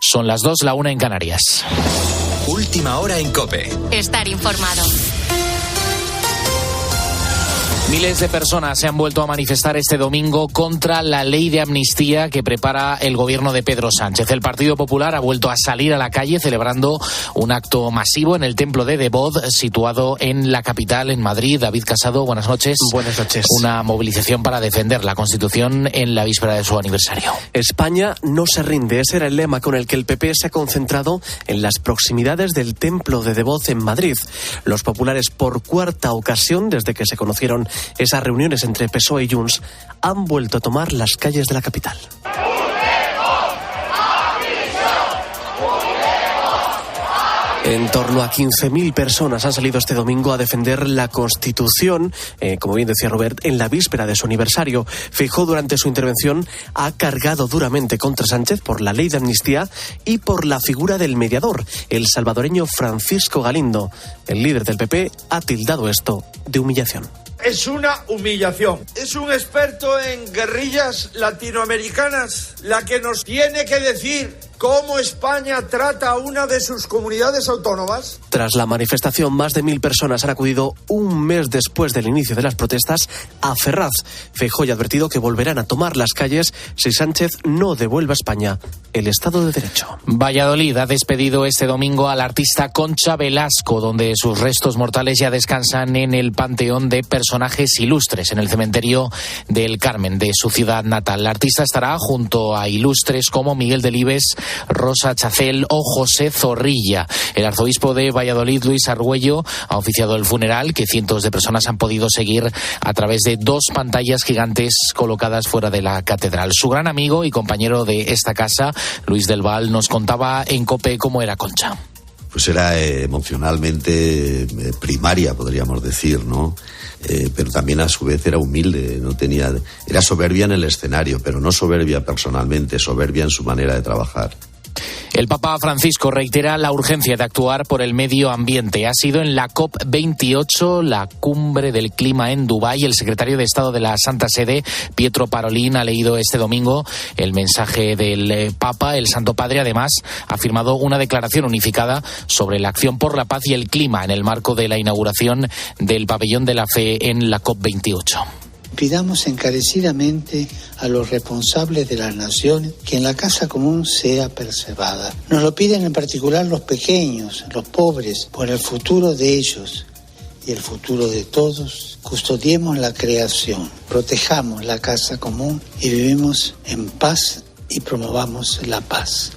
Son las 2, la 1 en Canarias. Última hora en COPE. Estar informado. Miles de personas se han vuelto a manifestar este domingo contra la ley de amnistía que prepara el gobierno de Pedro Sánchez. El Partido Popular ha vuelto a salir a la calle celebrando un acto masivo en el templo de Devot, situado en la capital, en Madrid. David Casado, buenas noches. Buenas noches. Una movilización para defender la Constitución en la víspera de su aniversario. España no se rinde. Ese era el lema con el que el PP se ha concentrado en las proximidades del templo de Devot en Madrid. Los populares, por cuarta ocasión desde que se conocieron esas reuniones entre PSOE y Junts, han vuelto a tomar las calles de la capital. En torno a 15.000 personas han salido este domingo a defender la Constitución, como bien decía Robert, en la víspera de su aniversario. Feijóo, durante su intervención, ha cargado duramente contra Sánchez por la ley de amnistía y por la figura del mediador, el salvadoreño Francisco Galindo. El líder del PP ha tildado esto de humillación. Es una humillación. Es un experto en guerrillas latinoamericanas la que nos tiene que decir cómo España trata a una de sus comunidades autónomas. Tras la manifestación, más de 1.000 personas han acudido un mes después del inicio de las protestas a Ferraz. Feijóo ha advertido que volverán a tomar las calles si Sánchez no devuelve a España el Estado de Derecho. Valladolid ha despedido este domingo al artista Concha Velasco, donde sus restos mortales ya descansan en el panteón de personajes ilustres en el cementerio del Carmen, de su ciudad natal. La artista estará junto a ilustres como Miguel Delibes, Rosa Chacel o José Zorrilla. El arzobispo de Valladolid, Luis Argüello, ha oficiado el funeral que cientos de personas han podido seguir a través de 2 pantallas gigantes colocadas fuera de la catedral. Su gran amigo y compañero de esta casa, Luis del Val, nos contaba en COPE cómo era Concha. Pues era emocionalmente primaria, podríamos decir, ¿no? Pero también a su vez era humilde, era soberbia en el escenario, pero no soberbia personalmente, soberbia en su manera de trabajar. El Papa Francisco reitera la urgencia de actuar por el medio ambiente. Ha sido en la COP28, la cumbre del clima en Dubái. El secretario de Estado de la Santa Sede, Pietro Parolin, ha leído este domingo el mensaje del Papa. El Santo Padre, además, ha firmado una declaración unificada sobre la acción por la paz y el clima en el marco de la inauguración del Pabellón de la Fe en la COP28. Pidamos encarecidamente a los responsables de las naciones que en la casa común sea preservada. Nos lo piden en particular los pequeños, los pobres, por el futuro de ellos y el futuro de todos. Custodiemos la creación, protejamos la casa común y vivimos en paz y promovamos la paz.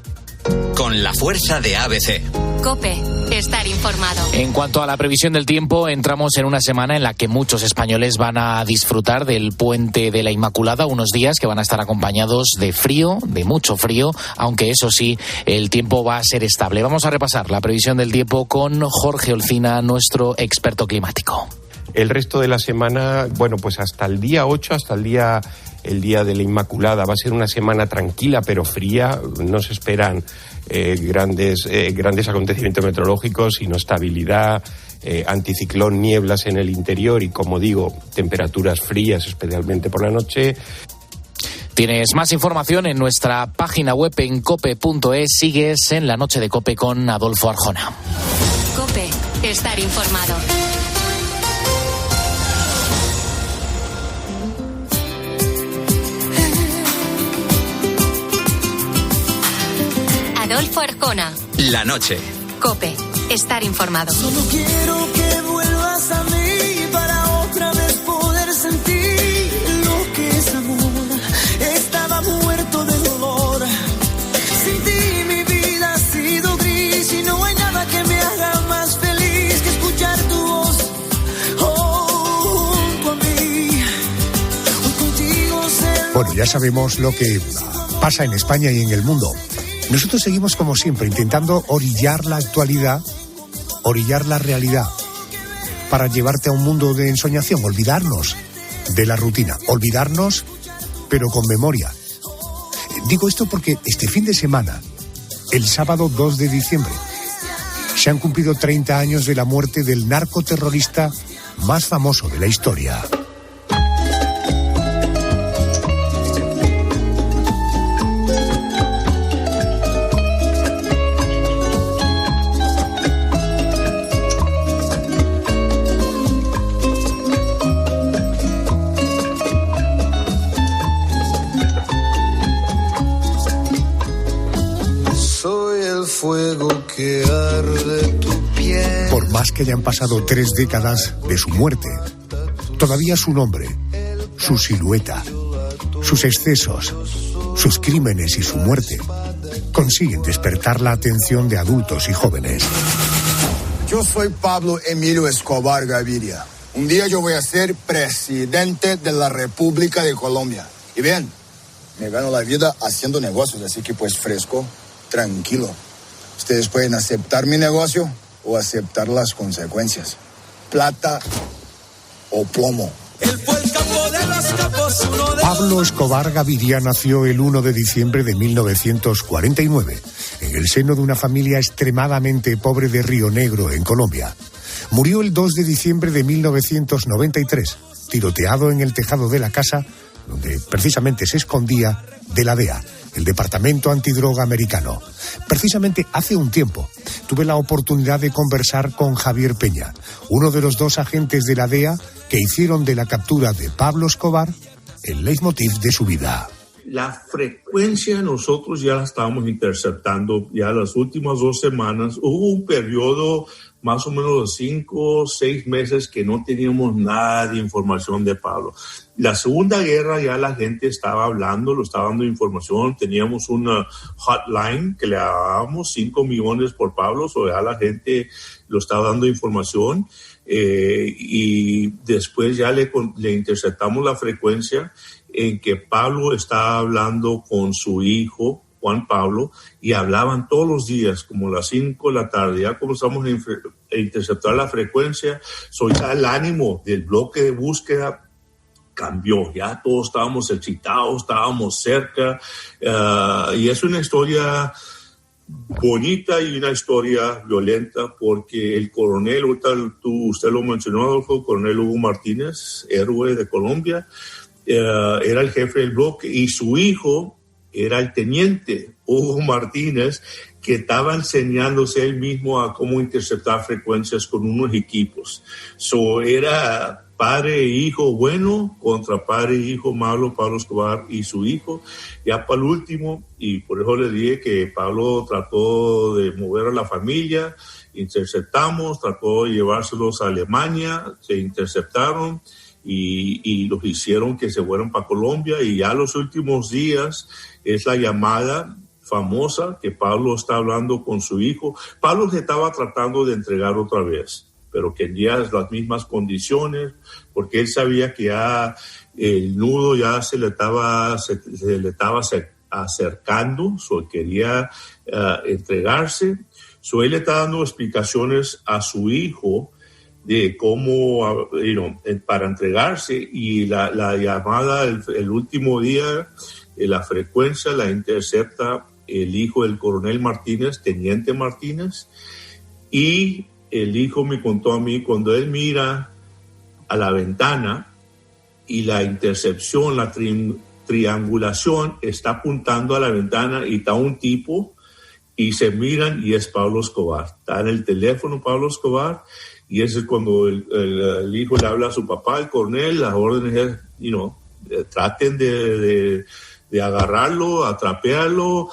Con la fuerza de ABC. COPE. Estar informado. En cuanto a la previsión del tiempo, entramos en una semana en la que muchos españoles van a disfrutar del Puente de la Inmaculada, unos días que van a estar acompañados de frío, de mucho frío, aunque eso sí, el tiempo va a ser estable. Vamos a repasar la previsión del tiempo con Jorge Olcina, nuestro experto climático. El resto de la semana, pues hasta el día 8, el día de la Inmaculada, va a ser una semana tranquila pero fría. No se esperan grandes acontecimientos meteorológicos, sino estabilidad, anticiclón, nieblas en el interior y, como digo, temperaturas frías, especialmente por la noche. Tienes más información en nuestra página web en cope.es. Sigues en la noche de COPE con Adolfo Arjona. COPE. Estar informado. Adolfo Arjona. La noche. COPE. Estar informado. Solo quiero que vuelvas a mí para otra vez poder sentir lo que es amor. Estaba muerto de dolor. Sin ti mi vida ha sido gris y no hay nada que me haga más feliz que escuchar tu voz junto a mí. Hoy contigo Bueno, ya sabemos lo que pasa en España y en el mundo. Nosotros seguimos, como siempre, intentando orillar la actualidad, orillar la realidad, para llevarte a un mundo de ensoñación, olvidarnos de la rutina, olvidarnos, pero con memoria. Digo esto porque este fin de semana, el sábado 2 de diciembre, se han cumplido 30 años de la muerte del narcoterrorista más famoso de la historia. fuego que arde tu piel. Por más que hayan pasado 3 décadas de su muerte, todavía su nombre, su silueta, sus excesos, sus crímenes y su muerte consiguen despertar la atención de adultos y jóvenes. Yo soy Pablo Emilio Escobar Gaviria. Un día yo voy a ser presidente de la República de Colombia. Y bien, me gano la vida haciendo negocios, así que pues fresco, tranquilo. Ustedes pueden aceptar mi negocio o aceptar las consecuencias. Plata o plomo. Él fue el capo de los capos, uno de Pablo Escobar Gaviria nació el 1 de diciembre de 1949 en el seno de una familia extremadamente pobre de Río Negro, en Colombia. Murió el 2 de diciembre de 1993, tiroteado en el tejado de la casa donde precisamente se escondía de la DEA, el Departamento Antidroga Americano. Precisamente hace un tiempo tuve la oportunidad de conversar con Javier Peña, uno de los 2 agentes de la DEA que hicieron de la captura de Pablo Escobar el leitmotiv de su vida. La frecuencia nosotros ya la estábamos interceptando ya las últimas 2 semanas. Hubo un periodo más o menos de 5 o 6 meses que no teníamos nada de información de Pablo. La Segunda Guerra ya la gente estaba hablando, lo estaba dando información. Teníamos una hotline que le dábamos 5 millones por Pablo, o sea, la gente lo estaba dando información. Y después ya le interceptamos la frecuencia en que Pablo estaba hablando con su hijo, Juan Pablo, y hablaban todos los días, como a las 5 de la tarde. Ya comenzamos a interceptar la frecuencia, ya el ánimo del bloque de búsqueda cambió, ya todos estábamos excitados, estábamos cerca, y es una historia bonita y una historia violenta, porque el coronel, usted lo mencionó, Adolfo, el coronel Hugo Martínez, héroe de Colombia, era el jefe del bloque, y su hijo era el teniente Hugo Martínez, que estaba enseñándose él mismo a cómo interceptar frecuencias con unos equipos. Era padre e hijo bueno contra padre e hijo malo, Pablo Escobar y su hijo. Ya para el último, y por eso le dije que Pablo trató de mover a la familia, interceptamos, trató de llevárselos a Alemania, se interceptaron y los hicieron que se fueran para Colombia, y ya los últimos días es la llamada famosa que Pablo está hablando con su hijo. Pablo se estaba tratando de entregar otra vez, pero quería las mismas condiciones, porque él sabía que ya el nudo ya se le estaba acercando, quería entregarse. Él le está dando explicaciones a su hijo de cómo, para entregarse, y la llamada el último día, la frecuencia la intercepta el hijo del coronel Martínez, teniente Martínez, y el hijo me contó a mí, cuando él mira a la ventana y la intercepción, la triangulación está apuntando a la ventana y está un tipo y se miran y es Pablo Escobar. Está en el teléfono Pablo Escobar, y ese es cuando el hijo le habla a su papá, el coronel, las órdenes es, traten de agarrarlo, atrapearlo,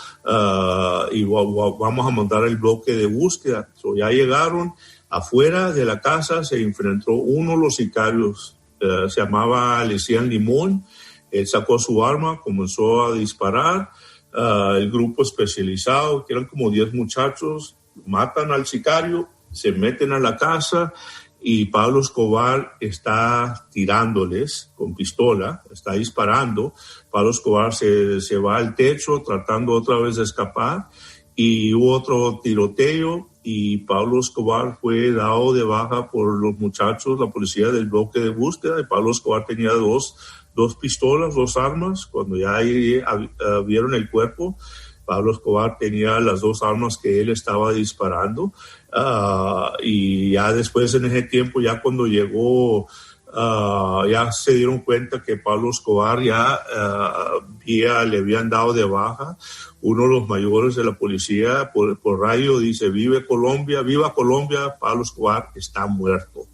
y vamos a montar el bloque de búsqueda. Ya llegaron afuera de la casa, se enfrentó uno de los sicarios, se llamaba Alecián Limón. Él sacó su arma, comenzó a disparar. El grupo especializado, que eran como 10 muchachos, matan al sicario, se meten a la casa, y Pablo Escobar está tirándoles con pistola, está disparando. Pablo Escobar se va al techo tratando otra vez de escapar, y hubo otro tiroteo, y Pablo Escobar fue dado de baja por los muchachos, la policía del bloque de búsqueda, y Pablo Escobar tenía dos pistolas, 2 armas. Cuando ya vieron el cuerpo, Pablo Escobar tenía las 2 armas que él estaba disparando, y ya después, en ese tiempo, ya cuando llegó, ya se dieron cuenta que Pablo Escobar ya le habían dado de baja. Uno de los mayores de la policía por radio dice: viva Colombia, Pablo Escobar está muerto.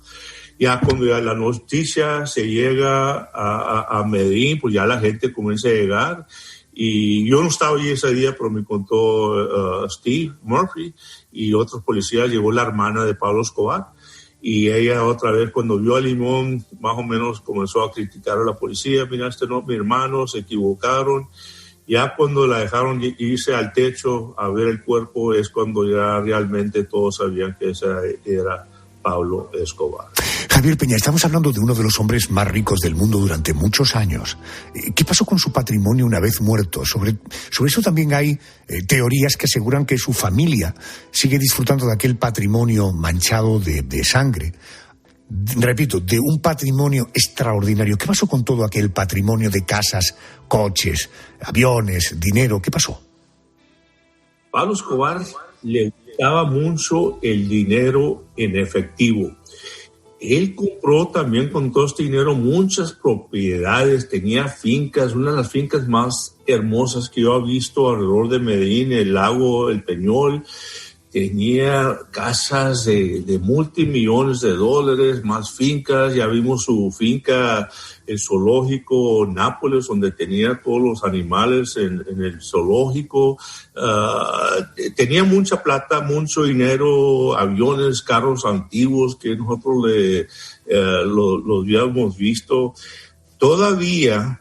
Ya cuando ya la noticia se llega a Medellín, pues ya la gente comienza a llegar, Y yo no estaba allí ese día, pero me contó Steve Murphy y otros policías. Llegó la hermana de Pablo Escobar y ella otra vez cuando vio a Limón más o menos comenzó a criticar a la policía. Mira, no, mi hermano, se equivocaron. Ya cuando la dejaron irse al techo a ver el cuerpo es cuando ya realmente todos sabían que ese era Pablo Escobar. Javier Peña, estamos hablando de uno de los hombres más ricos del mundo durante muchos años. ¿Qué pasó con su patrimonio una vez muerto? Sobre eso también hay teorías que aseguran que su familia sigue disfrutando de aquel patrimonio manchado de sangre. Repito, de un patrimonio extraordinario. ¿Qué pasó con todo aquel patrimonio de casas, coches, aviones, dinero? ¿Qué pasó? Pablo Escobar le gustaba mucho el dinero en efectivo. Él compró también con todo este dinero muchas propiedades, tenía fincas, una de las fincas más hermosas que yo he visto alrededor de Medellín, el lago, el Peñol. Tenía casas de multimillones de dólares, más fincas. Ya vimos su finca, el zoológico Nápoles, donde tenía todos los animales en el zoológico. Tenía mucha plata, mucho dinero, aviones, carros antiguos que nosotros los habíamos visto. Todavía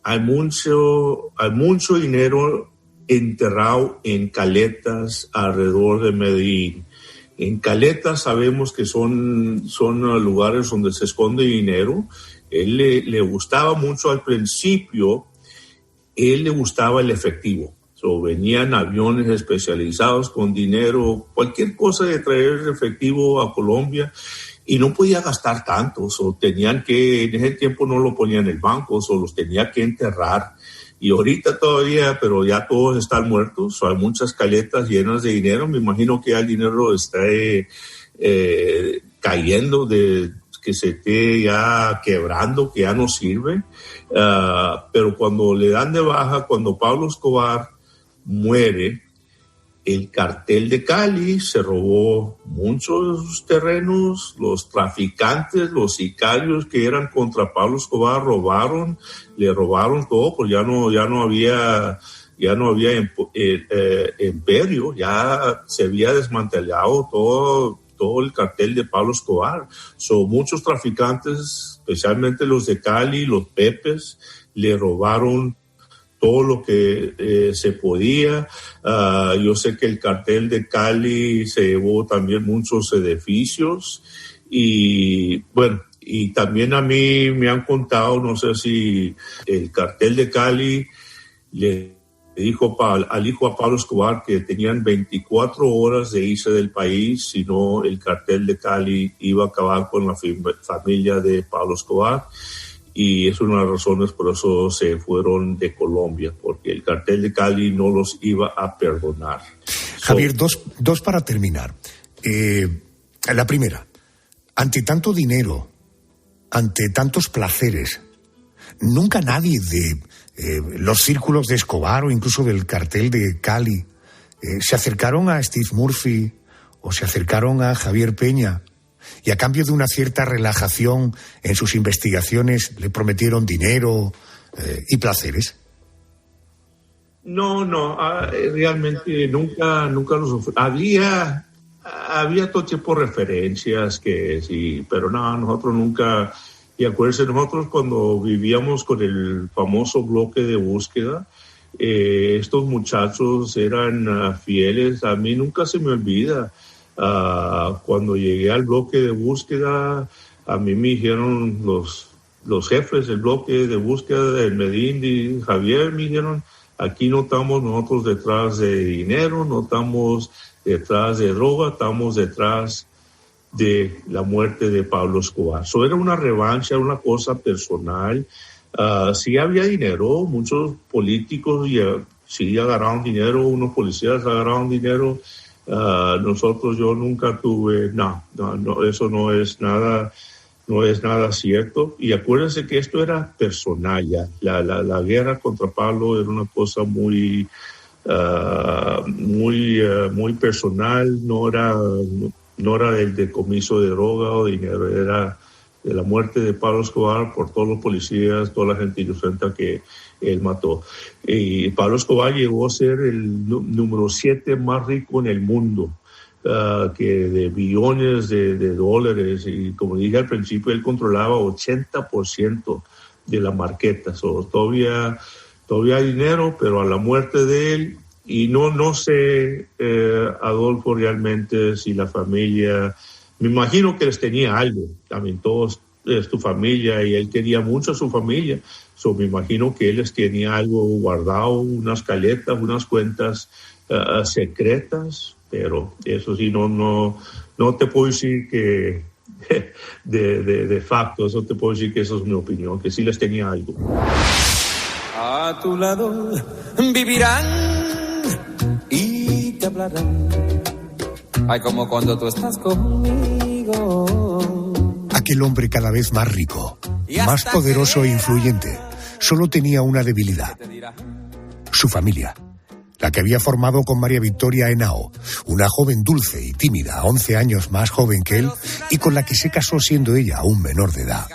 hay mucho dinero enterrado en caletas alrededor de Medellín. En caletas sabemos que son lugares donde se esconde dinero. Él le gustaba mucho al principio, él le gustaba el efectivo. Venían aviones especializados con dinero, cualquier cosa de traer efectivo a Colombia y no podía gastar tanto. Tenían que, en ese tiempo no lo ponían en el banco, los tenía que enterrar. Y ahorita todavía, pero ya todos están muertos, hay muchas caletas llenas de dinero. Me imagino que ya el dinero está cayendo, que se esté ya quebrando, que ya no sirve. Pero cuando le dan de baja, cuando Pablo Escobar muere, el cartel de Cali se robó muchos terrenos, los traficantes, los sicarios que eran contra Pablo Escobar le robaron todo, pues ya no había imperio, ya se había desmantelado todo el cartel de Pablo Escobar. Muchos traficantes, especialmente los de Cali, los Pepes, le robaron todo lo que se podía. Yo sé que el cartel de Cali se llevó también muchos edificios y bueno, y también a mí me han contado, no sé si el cartel de Cali le dijo al hijo a Pablo Escobar que tenían 24 horas de irse del país, si no el cartel de Cali iba a acabar con la familia de Pablo Escobar. Y es una de las razones por eso se fueron de Colombia, porque el cartel de Cali no los iba a perdonar. Javier, dos para terminar. La primera, ante tanto dinero, ante tantos placeres, nunca nadie de los círculos de Escobar o incluso del cartel de Cali se acercaron a Steve Murphy o se acercaron a Javier Peña y a cambio de una cierta relajación en sus investigaciones le prometieron dinero y placeres. No, realmente nunca los había todo tipo de referencias que sí, pero no, nosotros nunca. Y acuérdense, nosotros cuando vivíamos con el famoso bloque de búsqueda, estos muchachos eran fieles. A mí nunca se me olvida. Cuando llegué al bloque de búsqueda, a mí me dijeron los jefes del bloque de búsqueda del Medellín y Javier, me dijeron, aquí no estamos nosotros detrás de dinero, no estamos detrás de droga, estamos detrás de la muerte de Pablo Escobar. Eso era una revancha, una cosa personal. Sí había dinero, muchos políticos sí agarraron dinero, unos policías agarraron dinero. Nosotros, yo nunca tuve, no, eso no es nada cierto. Y acuérdense que esto era personal ya. La guerra contra Pablo era una cosa muy personal, no era el decomiso de droga o dinero, era de la muerte de Pablo Escobar por todos los policías, toda la gente inocente que él mató. Y Pablo Escobar llegó a ser el número 7 más rico en el mundo, que de billones de dólares. Y como dije al principio, él controlaba 80% de la marqueta. Todavía hay dinero, pero a la muerte de él, y no sé, Adolfo, realmente si la familia, me imagino que les tenía algo, también todos es tu familia y él quería mucho a su familia, me imagino que él les tenía algo guardado, unas caletas, unas cuentas secretas, pero eso sí, no te puedo decir que de facto, eso te puedo decir que eso es mi opinión, que sí les tenía algo. A tu lado vivirán y te hablarán. Ay, como cuando tú estás conmigo. Aquel hombre cada vez más rico, más poderoso e influyente, solo tenía una debilidad: su familia, la que había formado con María Victoria Henao, una joven dulce y tímida, 11 años más joven que él, y con la que se casó siendo ella aún menor de edad.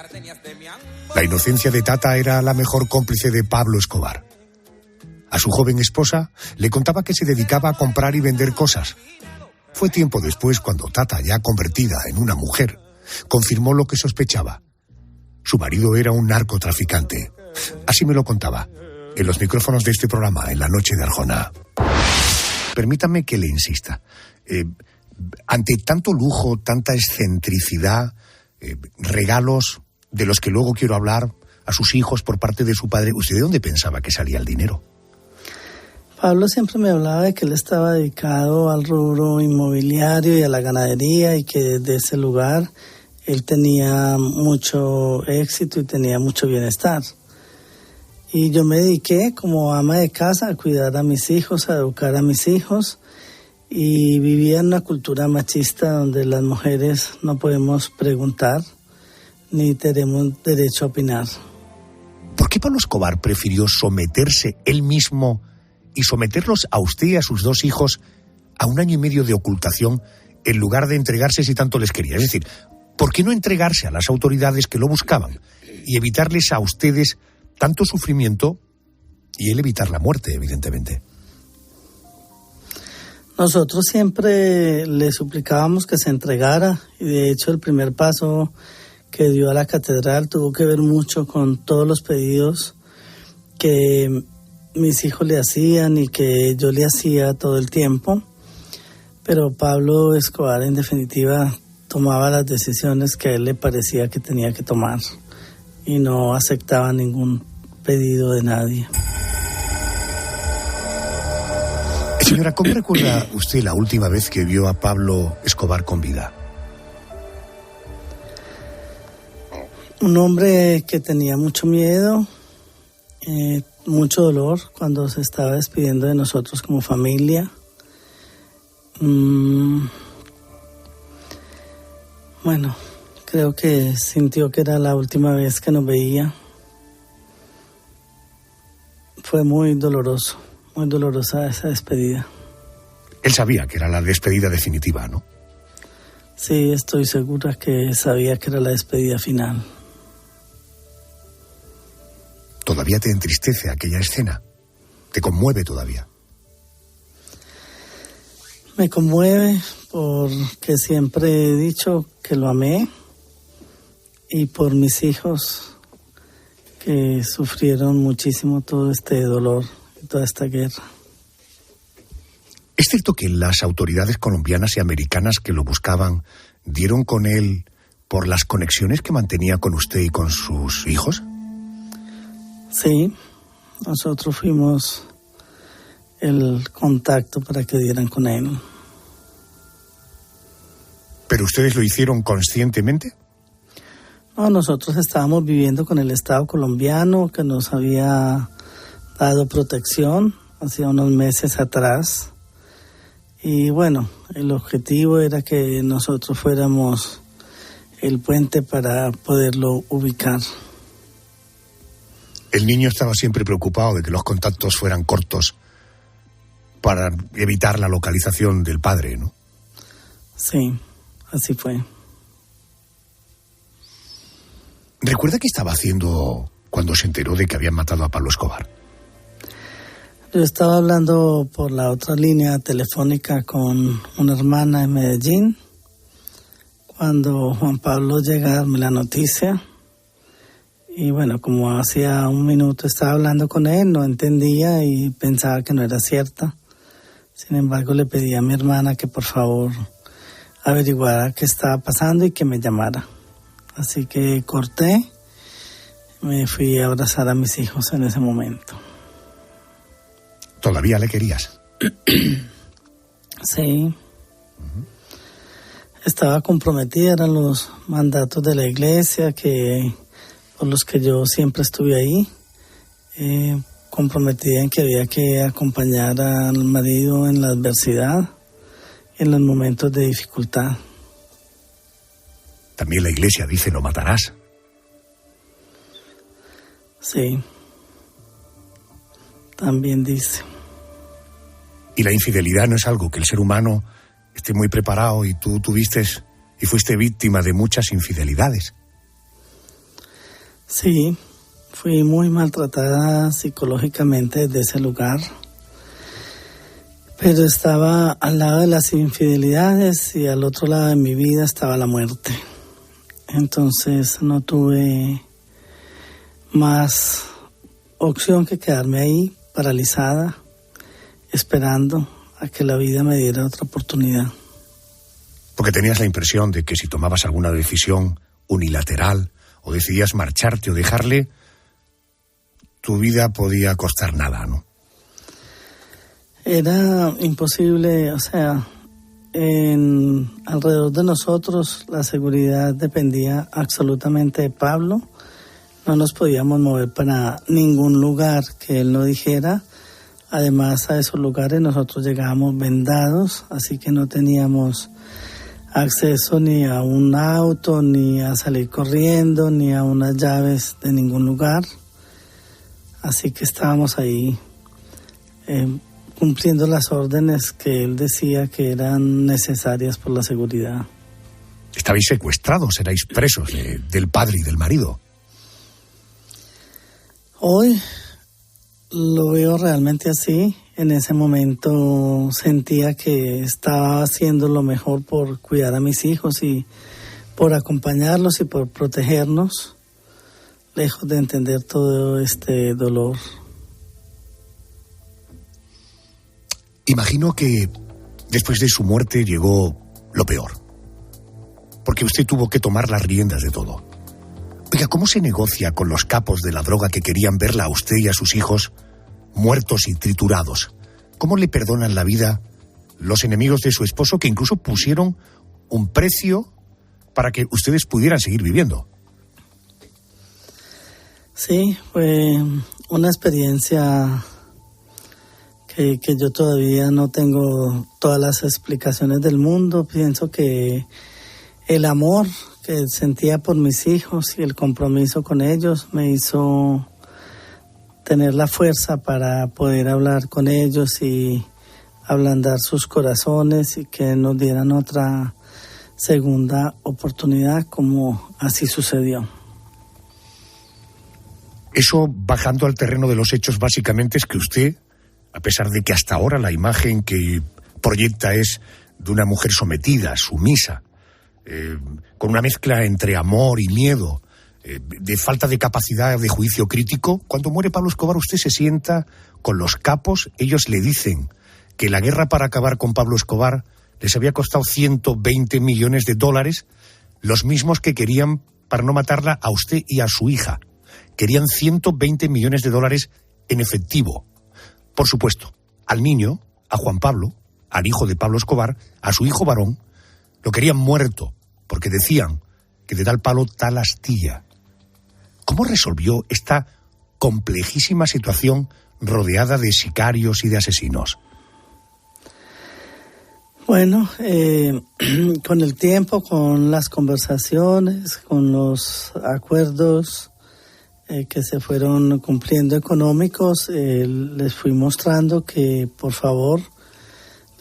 La inocencia de Tata era la mejor cómplice de Pablo Escobar. A su joven esposa le contaba que se dedicaba a comprar y vender cosas. Fue tiempo después cuando Tata, ya convertida en una mujer, confirmó lo que sospechaba. Su marido era un narcotraficante. Así me lo contaba en los micrófonos de este programa en la noche de Arjona. Permítame que le insista. Ante tanto lujo, tanta excentricidad, regalos de los que luego quiero hablar a sus hijos por parte de su padre, ¿usted de dónde pensaba que salía el dinero? Pablo siempre me hablaba de que él estaba dedicado al rubro inmobiliario y a la ganadería, y que desde ese lugar él tenía mucho éxito y tenía mucho bienestar. Y yo me dediqué como ama de casa a cuidar a mis hijos, a educar a mis hijos, y vivía en una cultura machista donde las mujeres no podemos preguntar ni tenemos derecho a opinar. ¿Por qué Pablo Escobar prefirió someterse él mismo y someterlos a usted y a sus 2 hijos a 1 año y medio de ocultación en lugar de entregarse si tanto les quería? Es decir, ¿por qué no entregarse a las autoridades que lo buscaban y evitarles a ustedes tanto sufrimiento y él evitar la muerte, evidentemente? Nosotros siempre le suplicábamos que se entregara, y de hecho el primer paso que dio a la catedral tuvo que ver mucho con todos los pedidos que mis hijos le hacían y que yo le hacía todo el tiempo. Pero Pablo Escobar, en definitiva, tomaba las decisiones que a él le parecía que tenía que tomar y no aceptaba ningún pedido de nadie. Señora, ¿cómo recuerda usted la última vez que vio a Pablo Escobar con vida? Un hombre que tenía mucho miedo, mucho dolor cuando se estaba despidiendo de nosotros como familia. Bueno, creo que sintió que era la última vez que nos veía. Fue muy dolorosa esa despedida. Él sabía que era la despedida definitiva, ¿no? Sí, estoy segura que sabía que era la despedida final. ¿Todavía te entristece aquella escena? ¿Te conmueve todavía? Me conmueve porque siempre he dicho que lo amé, y por mis hijos que sufrieron muchísimo todo este dolor y toda esta guerra. ¿Es cierto que las autoridades colombianas y americanas que lo buscaban dieron con él por las conexiones que mantenía con usted y con sus hijos? Sí, nosotros fuimos el contacto para que dieran con él. ¿Pero ustedes lo hicieron conscientemente? No, nosotros estábamos viviendo con el Estado colombiano, que nos había dado protección hacía unos meses atrás. Y bueno, el objetivo era que nosotros fuéramos el puente para poderlo ubicar. El niño estaba siempre preocupado de que los contactos fueran cortos para evitar la localización del padre, ¿no? Sí, así fue. ¿Recuerda qué estaba haciendo cuando se enteró de que habían matado a Pablo Escobar? Yo estaba hablando por la otra línea telefónica con una hermana en Medellín cuando Juan Pablo llega a darme la noticia. Y bueno, como hacía un minuto estaba hablando con él, no entendía y pensaba que no era cierta. Sin embargo, le pedí a mi hermana que por favor averiguara qué estaba pasando y que me llamara. Así que corté, me fui a abrazar a mis hijos en ese momento. ¿Todavía le querías? Sí. Estaba comprometida, eran los mandatos de la iglesia por los que yo siempre estuve ahí. Comprometida en que había que acompañar al marido en la adversidad, en los momentos de dificultad. También la iglesia dice no matarás. Sí. También dice. Y la infidelidad no es algo que el ser humano esté muy preparado, y tú tuviste y fuiste víctima de muchas infidelidades. Sí, fui muy maltratada psicológicamente desde ese lugar, pero estaba al lado de las infidelidades y al otro lado de mi vida estaba la muerte. Entonces no tuve más opción que quedarme ahí paralizada, esperando a que la vida me diera otra oportunidad. Porque tenías la impresión de que si tomabas alguna decisión unilateral o decidías marcharte o dejarle, tu vida podía costar nada, ¿no? Era imposible, o sea, alrededor de nosotros la seguridad dependía absolutamente de Pablo. No nos podíamos mover para ningún lugar que él no dijera. Además, a esos lugares nosotros llegábamos vendados, así que no teníamos acceso ni a un auto, ni a salir corriendo, ni a unas llaves de ningún lugar. Así que estábamos ahí cumpliendo las órdenes que él decía que eran necesarias por la seguridad. Estabais secuestrados, erais presos del padre y del marido. Hoy lo veo realmente así. En ese momento sentía que estaba haciendo lo mejor por cuidar a mis hijos y por acompañarlos y por protegernos, lejos de entender todo este dolor. Imagino que después de su muerte llegó lo peor, porque usted tuvo que tomar las riendas de todo. Oiga, ¿cómo se negocia con los capos de la droga que querían verla a usted y a sus hijos muertos y triturados? ¿Cómo le perdonan la vida los enemigos de su esposo, que incluso pusieron un precio para que ustedes pudieran seguir viviendo? Sí, fue una experiencia que yo todavía no tengo todas las explicaciones del mundo. Pienso que el amor que sentía por mis hijos y el compromiso con ellos me hizo tener la fuerza para poder hablar con ellos y ablandar sus corazones y que nos dieran otra segunda oportunidad, como así sucedió. Eso, bajando al terreno de los hechos, básicamente es que usted, a pesar de que hasta ahora la imagen que proyecta es de una mujer sometida, sumisa, con una mezcla entre amor y miedo, de falta de capacidad de juicio crítico, cuando muere Pablo Escobar usted se sienta con los capos. Ellos le dicen que la guerra para acabar con Pablo Escobar les había costado $120 millones, los mismos que querían para no matarla a usted y a su hija. Querían $120 millones en efectivo. Por supuesto, al niño, a Juan Pablo, al hijo de Pablo Escobar, a su hijo varón, lo querían muerto, porque decían que de tal palo tal astilla. ¿Cómo resolvió esta complejísima situación rodeada de sicarios y de asesinos? Bueno, con el tiempo, con las conversaciones, con los acuerdos que se fueron cumpliendo económicos, les fui mostrando que por favor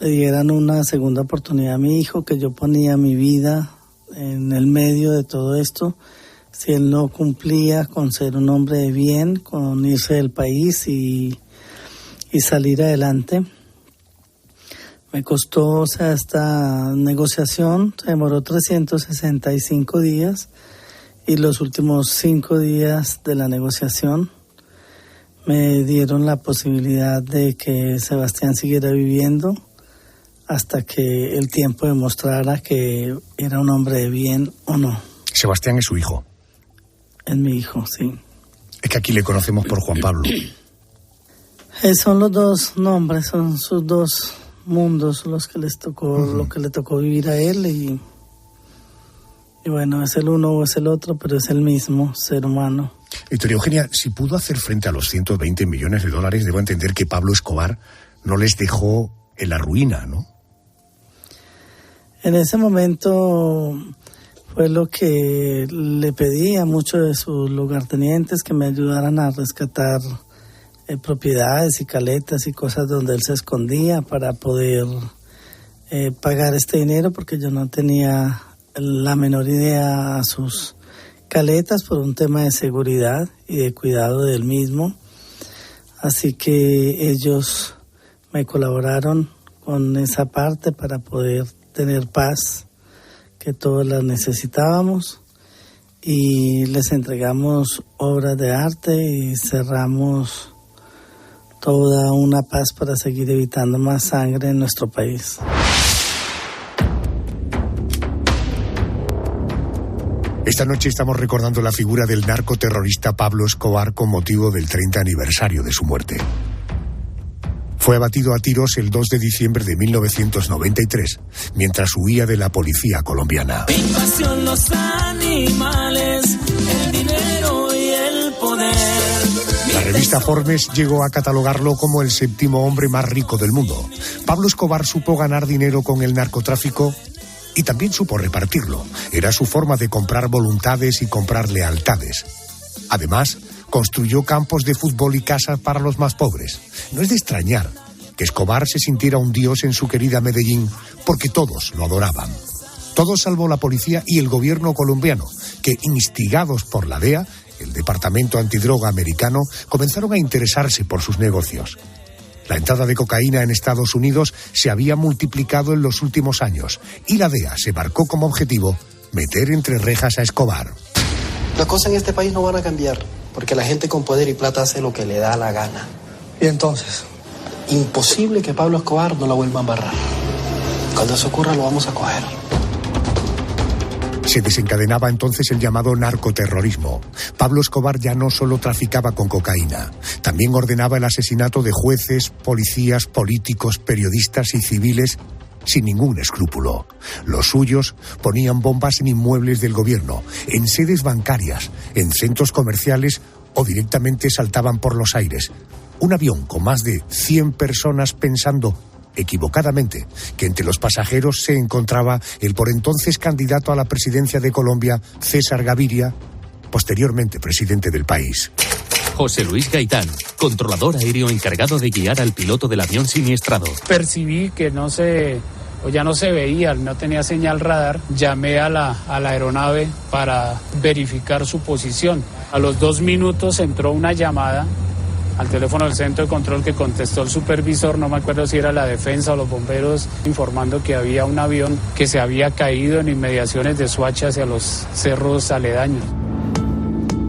le dieran una segunda oportunidad a mi hijo, que yo ponía mi vida en el medio de todo esto si él no cumplía con ser un hombre de bien, con irse del país y salir adelante. Me costó, esta negociación se demoró 365 días y los últimos 5 días de la negociación me dieron la posibilidad de que Sebastián siguiera viviendo hasta que el tiempo demostrara que era un hombre de bien o no. Sebastián es su hijo. Es mi hijo, sí. Es que aquí le conocemos por Juan Pablo. Son los dos nombres, son sus dos mundos los que les tocó, lo que le tocó vivir a él y bueno, es el uno o es el otro, pero es el mismo ser humano. Victoria Eugenia, si pudo hacer frente a los 120 millones de dólares, debo entender que Pablo Escobar no les dejó en la ruina, ¿no? En ese momento fue lo que le pedí a muchos de sus lugartenientes que me ayudaran a rescatar propiedades y caletas y cosas donde él se escondía para poder pagar este dinero, porque yo no tenía la menor idea a sus caletas por un tema de seguridad y de cuidado del mismo. Así que ellos me colaboraron con esa parte para poder tener paz, que todos la necesitábamos, y les entregamos obras de arte y cerramos toda una paz para seguir evitando más sangre en nuestro país. Esta noche estamos recordando la figura del narcoterrorista Pablo Escobar con motivo del 30 aniversario de su muerte. Fue abatido a tiros el 2 de diciembre de 1993, mientras huía de la policía colombiana. Invasión, los animales, el dinero y el poder. La revista Forbes llegó a catalogarlo como el 7º hombre más rico del mundo. Pablo Escobar supo ganar dinero con el narcotráfico y también supo repartirlo. Era su forma de comprar voluntades y comprar lealtades. Además, construyó campos de fútbol y casas para los más pobres. No es de extrañar que Escobar se sintiera un dios en su querida Medellín, porque todos lo adoraban. Todos salvo la policía y el gobierno colombiano, que, instigados por la DEA, el Departamento Antidroga americano, comenzaron a interesarse por sus negocios. La entrada de cocaína en Estados Unidos se había multiplicado en los últimos años y la DEA se marcó como objetivo meter entre rejas a Escobar. Las cosas en este país no van a cambiar, porque la gente con poder y plata hace lo que le da la gana. Y entonces, imposible que Pablo Escobar no la vuelva a embarrar. Cuando eso ocurra lo vamos a coger. Se desencadenaba entonces el llamado narcoterrorismo. Pablo Escobar ya no solo traficaba con cocaína, también ordenaba el asesinato de jueces, policías, políticos, periodistas y civiles sin ningún escrúpulo. Los suyos ponían bombas en inmuebles del gobierno, en sedes bancarias, en centros comerciales o directamente saltaban por los aires. Un avión con más de 100 personas pensando equivocadamente que entre los pasajeros se encontraba el por entonces candidato a la presidencia de Colombia, César Gaviria, posteriormente presidente del país. José Luis Gaitán, controlador aéreo encargado de guiar al piloto del avión siniestrado. Percibí que ya no se veía, no tenía señal radar. Llamé a la aeronave para verificar su posición. A los 2 minutos entró una llamada al teléfono del centro de control que contestó el supervisor, no me acuerdo si era la defensa o los bomberos, informando que había un avión que se había caído en inmediaciones de Soacha hacia los cerros aledaños.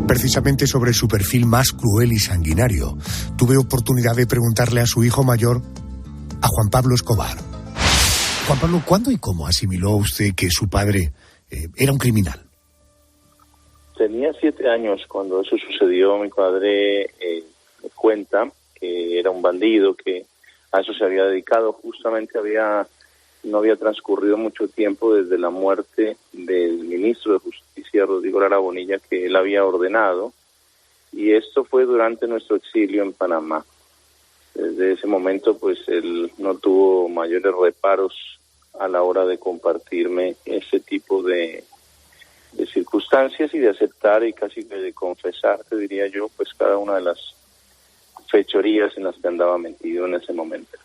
Precisamente sobre su perfil más cruel y sanguinario, tuve oportunidad de preguntarle a su hijo mayor, a Juan Pablo Escobar. Juan Pablo, ¿cuándo y cómo asimiló usted que su padre era un criminal? Tenía 7 años cuando eso sucedió. Mi padre me cuenta que era un bandido, que a eso se había dedicado. Justamente no había transcurrido mucho tiempo desde la muerte del ministro de Justicia, Rodrigo Lara Bonilla, que él había ordenado, y esto fue durante nuestro exilio en Panamá. Desde ese momento, pues, él no tuvo mayores reparos a la hora de compartirme ese tipo de circunstancias y de aceptar y casi de confesar, te diría yo, pues cada una de las fechorías en las que andaba metido en ese momento.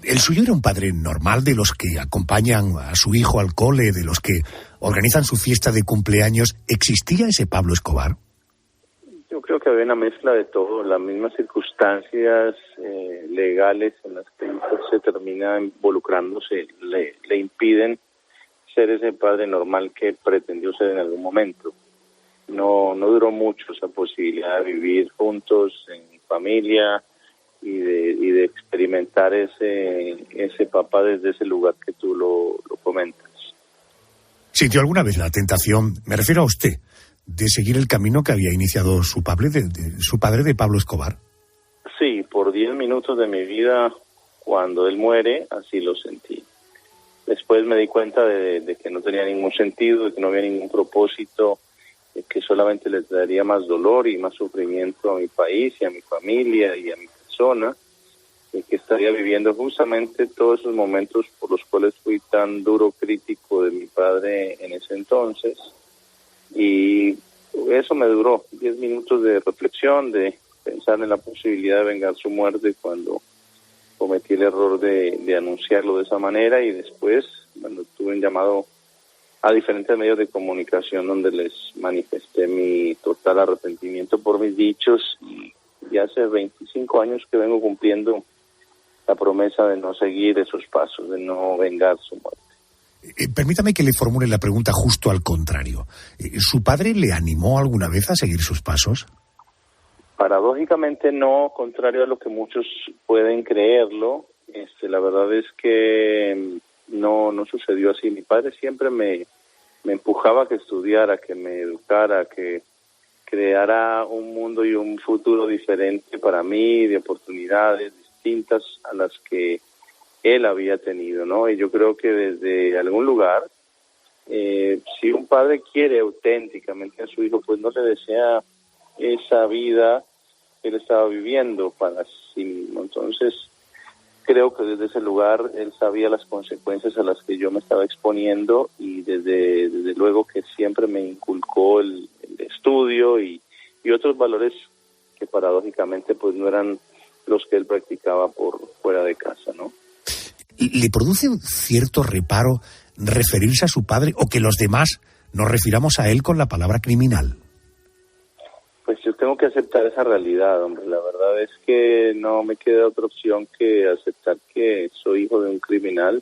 ¿El suyo era un padre normal, de los que acompañan a su hijo al cole, de los que organizan su fiesta de cumpleaños? ¿Existía ese Pablo Escobar? Yo creo que había una mezcla de todo, las mismas circunstancias legales en las que se termina involucrándose le impiden ser ese padre normal que pretendió ser en algún momento. No duró mucho esa posibilidad de vivir juntos en familia y de experimentar ese papá desde ese lugar que tú lo comentas. ¿Sintió alguna vez la tentación, me refiero a usted, de seguir el camino que había iniciado su padre de Pablo Escobar? Sí, por 10 minutos de mi vida, cuando él muere, así lo sentí. Después me di cuenta de que no tenía ningún sentido, de que no había ningún propósito, de que solamente le daría más dolor y más sufrimiento a mi país y a mi familia y a mi persona, y que estaría viviendo justamente todos esos momentos por los cuales fui tan duro crítico de mi padre en ese entonces. Y eso me duró 10 minutos de reflexión, de pensar en la posibilidad de vengar su muerte cuando cometí el error de anunciarlo de esa manera, y después cuando tuve un llamado a diferentes medios de comunicación donde les manifesté mi total arrepentimiento por mis dichos, y hace 25 años que vengo cumpliendo la promesa de no seguir esos pasos, de no vengar su muerte. Permítame que le formule la pregunta justo al contrario. ¿Su padre le animó alguna vez a seguir sus pasos? Paradójicamente no, contrario a lo que muchos pueden creerlo. La verdad es que no sucedió así. Mi padre siempre me empujaba a que estudiara, que me educara, que creara un mundo y un futuro diferente para mí, de oportunidades distintas a las que él había tenido, ¿no? Y yo creo que desde algún lugar, si un padre quiere auténticamente a su hijo, pues no le desea esa vida que él estaba viviendo para sí mismo. Entonces, creo que desde ese lugar él sabía las consecuencias a las que yo me estaba exponiendo, y desde luego que siempre me inculcó el estudio y otros valores que paradójicamente pues no eran los que él practicaba por fuera de casa, ¿no? ¿Le produce un cierto reparo referirse a su padre, o que los demás nos refiramos a él con la palabra criminal? Pues yo tengo que aceptar esa realidad, hombre. La verdad es que no me queda otra opción que aceptar que soy hijo de un criminal.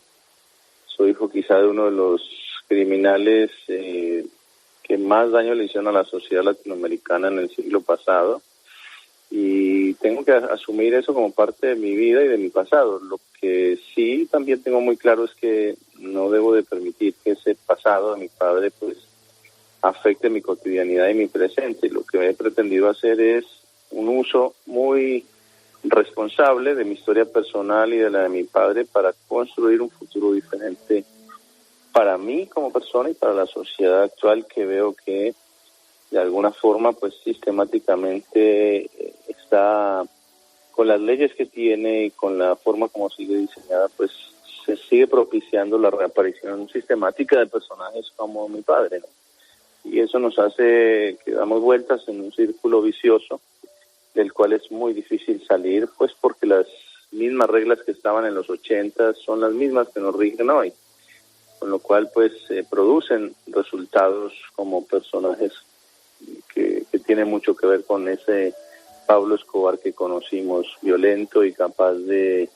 Soy hijo quizá de uno de los criminales que más daño le hicieron a la sociedad latinoamericana en el siglo pasado. Y tengo que asumir eso como parte de mi vida y de mi pasado. Lo que sí también tengo muy claro es que no debo de permitir que ese pasado de mi padre pues afecte mi cotidianidad y mi presente. Lo que he pretendido hacer es un uso muy responsable de mi historia personal y de la de mi padre para construir un futuro diferente para mí como persona y para la sociedad actual, que veo que de alguna forma pues sistemáticamente está, con las leyes que tiene y con la forma como sigue diseñada, pues se sigue propiciando la reaparición sistemática de personajes como mi padre, ¿no? Y eso nos hace que damos vueltas en un círculo vicioso del cual es muy difícil salir, pues porque las mismas reglas que estaban en los 80 son las mismas que nos rigen hoy, con lo cual pues producen resultados como personajes que tienen mucho que ver con ese Pablo Escobar que conocimos, violento y capaz de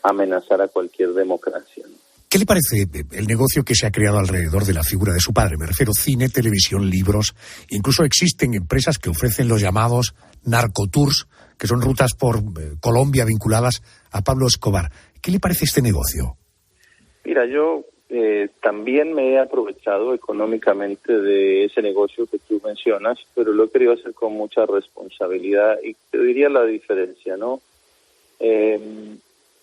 amenazar a cualquier democracia, ¿no? ¿Qué le parece el negocio que se ha creado alrededor de la figura de su padre? Me refiero cine, televisión, libros. Incluso existen empresas que ofrecen los llamados narcotours, que son rutas por Colombia vinculadas a Pablo Escobar. ¿Qué le parece este negocio? Mira, yo también me he aprovechado económicamente de ese negocio que tú mencionas, pero lo he querido hacer con mucha responsabilidad, y te diría la diferencia, ¿no?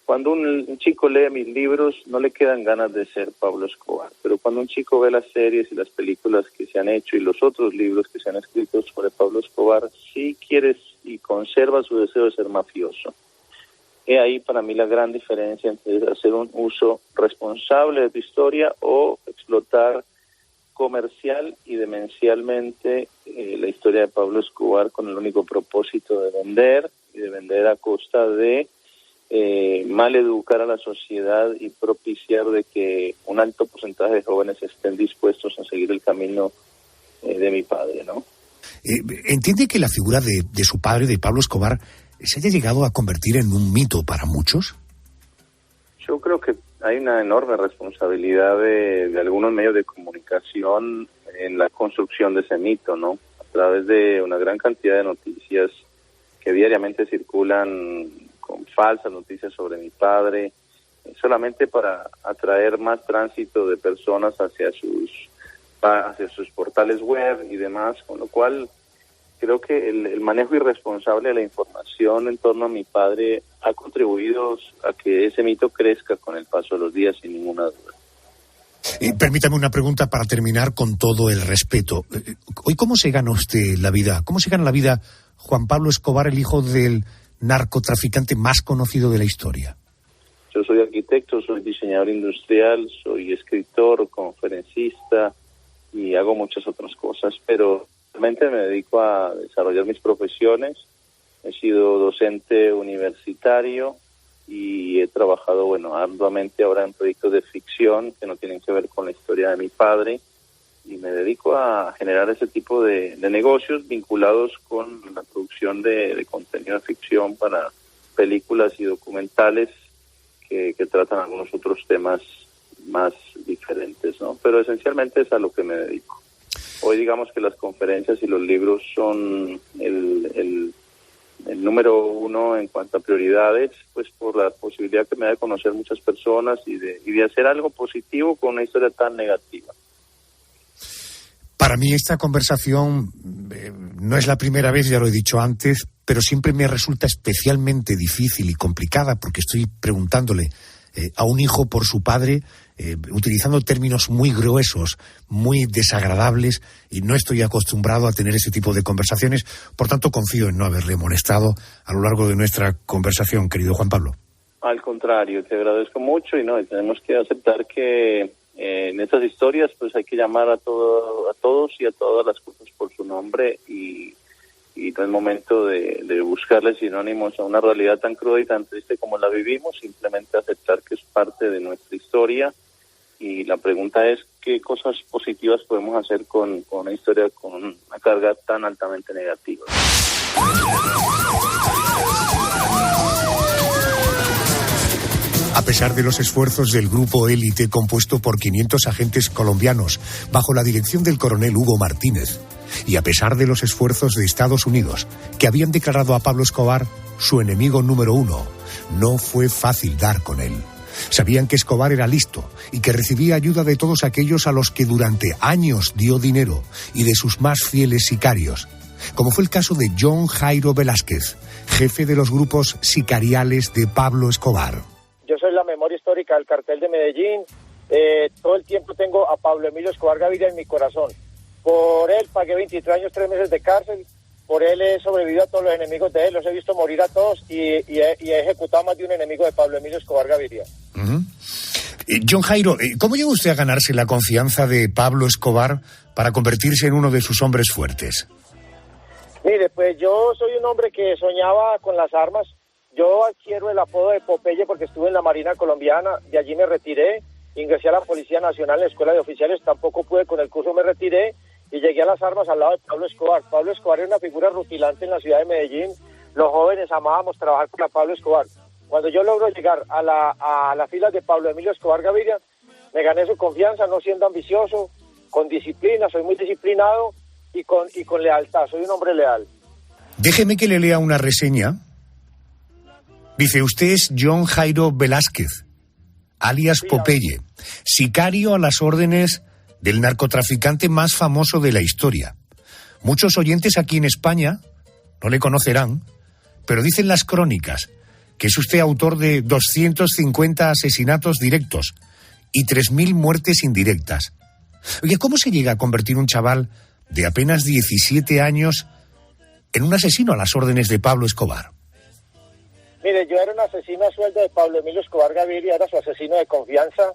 Cuando un chico lee mis libros, no le quedan ganas de ser Pablo Escobar, pero cuando un chico ve las series y las películas que se han hecho y los otros libros que se han escrito sobre Pablo Escobar, sí quiere y conserva su deseo de ser mafioso. He ahí para mí la gran diferencia entre hacer un uso responsable de tu historia o explotar comercial y demencialmente la historia de Pablo Escobar con el único propósito de vender, y de vender a costa de mal educar a la sociedad y propiciar de que un alto porcentaje de jóvenes estén dispuestos a seguir el camino de mi padre, ¿no? ¿Entiende que la figura de su padre, de Pablo Escobar, se haya llegado a convertir en un mito para muchos? Yo creo que hay una enorme responsabilidad de algunos medios de comunicación en la construcción de ese mito, ¿no? A través de una gran cantidad de noticias que diariamente circulan con falsas noticias sobre mi padre, solamente para atraer más tránsito de personas hacia sus portales web y demás, con lo cual creo que el manejo irresponsable de la información en torno a mi padre ha contribuido a que ese mito crezca con el paso de los días, sin ninguna duda. Permítame una pregunta para terminar con todo el respeto. Hoy, ¿cómo se gana usted la vida? ¿Cómo se gana la vida Juan Pablo Escobar, el hijo del narcotraficante más conocido de la historia? Yo soy arquitecto, soy diseñador industrial, soy escritor, conferencista y hago muchas otras cosas, pero realmente me dedico a desarrollar mis profesiones. He sido docente universitario y he trabajado, arduamente ahora en proyectos de ficción que no tienen que ver con la historia de mi padre, y me dedico a generar ese tipo de negocios vinculados con la producción de contenido de ficción para películas y documentales que tratan algunos otros temas más diferentes, ¿no? Pero esencialmente es a lo que me dedico. Hoy digamos que las conferencias y los libros son el número uno en cuanto a prioridades, pues por la posibilidad que me da de conocer muchas personas y de hacer algo positivo con una historia tan negativa. Para mí esta conversación no es la primera vez, ya lo he dicho antes, pero siempre me resulta especialmente difícil y complicada porque estoy preguntándole a un hijo por su padre, utilizando términos muy gruesos, muy desagradables, y no estoy acostumbrado a tener ese tipo de conversaciones. Por tanto, confío en no haberle molestado a lo largo de nuestra conversación, querido Juan Pablo. Al contrario, te agradezco mucho y tenemos que aceptar que en estas historias pues hay que llamar a todos y a todas las cosas por su nombre, y no es momento de buscarle sinónimos a una realidad tan cruda y tan triste como la vivimos, simplemente aceptar que es parte de nuestra historia. Y la pregunta es, ¿qué cosas positivas podemos hacer con una historia con una carga tan altamente negativa? A pesar de los esfuerzos del grupo élite compuesto por 500 agentes colombianos bajo la dirección del coronel Hugo Martínez, y a pesar de los esfuerzos de Estados Unidos, que habían declarado a Pablo Escobar su enemigo número uno, no fue fácil dar con él. Sabían que Escobar era listo y que recibía ayuda de todos aquellos a los que durante años dio dinero y de sus más fieles sicarios, como fue el caso de John Jairo Velázquez, jefe de los grupos sicariales de Pablo Escobar. Yo soy la memoria histórica del cartel de Medellín. Todo el tiempo tengo a Pablo Emilio Escobar Gaviria en mi corazón. Por él pagué 23 años, 3 meses de cárcel. Por él he sobrevivido a todos los enemigos de él. Los he visto morir a todos y he ejecutado más de un enemigo de Pablo Emilio Escobar Gaviria. Uh-huh. John Jairo, ¿cómo llegó usted a ganarse la confianza de Pablo Escobar para convertirse en uno de sus hombres fuertes? Mire, pues yo soy un hombre que soñaba con las armas. Yo adquiero el apodo de Popeye porque estuve en la Marina Colombiana, de allí me retiré, ingresé a la Policía Nacional en la Escuela de Oficiales, tampoco pude con el curso, me retiré y llegué a las armas al lado de Pablo Escobar. Pablo Escobar era una figura rutilante en la ciudad de Medellín, los jóvenes amábamos trabajar con Pablo Escobar. Cuando yo logro llegar a las filas de Pablo Emilio Escobar Gaviria, me gané su confianza, no siendo ambicioso, con disciplina, soy muy disciplinado y con lealtad, soy un hombre leal. Déjeme que le lea una reseña. Dice, usted es John Jairo Velázquez, alias Popeye, sicario a las órdenes del narcotraficante más famoso de la historia. Muchos oyentes aquí en España no le conocerán, pero dicen las crónicas que es usted autor de 250 asesinatos directos y 3.000 muertes indirectas. Oye, ¿cómo se llega a convertir un chaval de apenas 17 años en un asesino a las órdenes de Pablo Escobar? Mire, yo era un asesino a sueldo de Pablo Emilio Escobar Gaviria, era su asesino de confianza.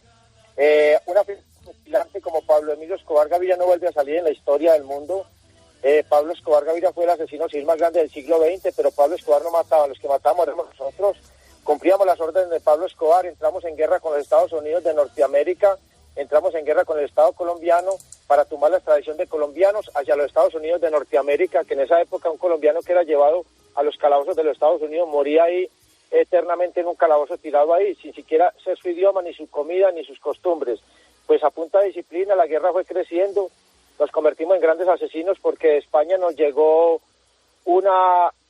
Una vigilante como Pablo Emilio Escobar Gaviria no vuelve a salir en la historia del mundo. Pablo Escobar Gaviria fue el asesino civil más grande del siglo XX, pero Pablo Escobar no mataba, los que matábamos éramos nosotros. cumplíamos las órdenes de Pablo Escobar, entramos en guerra con los Estados Unidos de Norteamérica, entramos en guerra con el Estado colombiano para tumbar la extradición de colombianos hacia los Estados Unidos de Norteamérica, que en esa época un colombiano que era llevado a los calabozos de los Estados Unidos moría ahí eternamente en un calabozo tirado ahí, sin siquiera ser su idioma, ni su comida, ni sus costumbres. Pues a punta de disciplina la guerra fue creciendo, nos convertimos en grandes asesinos porque de España nos llegó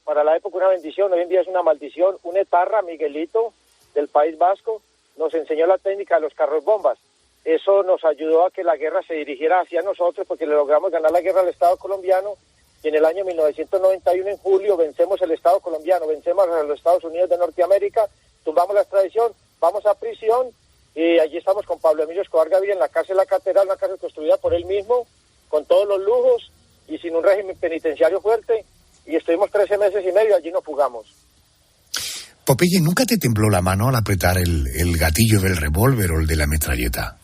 para la época una bendición, hoy en día es una maldición, un etarra, Miguelito, del País Vasco, nos enseñó la técnica de los carros bombas. Eso nos ayudó a que la guerra se dirigiera hacia nosotros porque le logramos ganar la guerra al Estado colombiano y en el año 1991, en julio, vencemos el Estado colombiano, vencemos a los Estados Unidos de Norteamérica, tumbamos la extradición, vamos a prisión y allí estamos con Pablo Emilio Escobar Gaviria en la cárcel La Catedral, una cárcel construida por él mismo, con todos los lujos y sin un régimen penitenciario fuerte, y estuvimos 13 meses y medio, allí nos fugamos. Popeye, ¿nunca te tembló la mano al apretar el gatillo del revólver o el de la metralleta?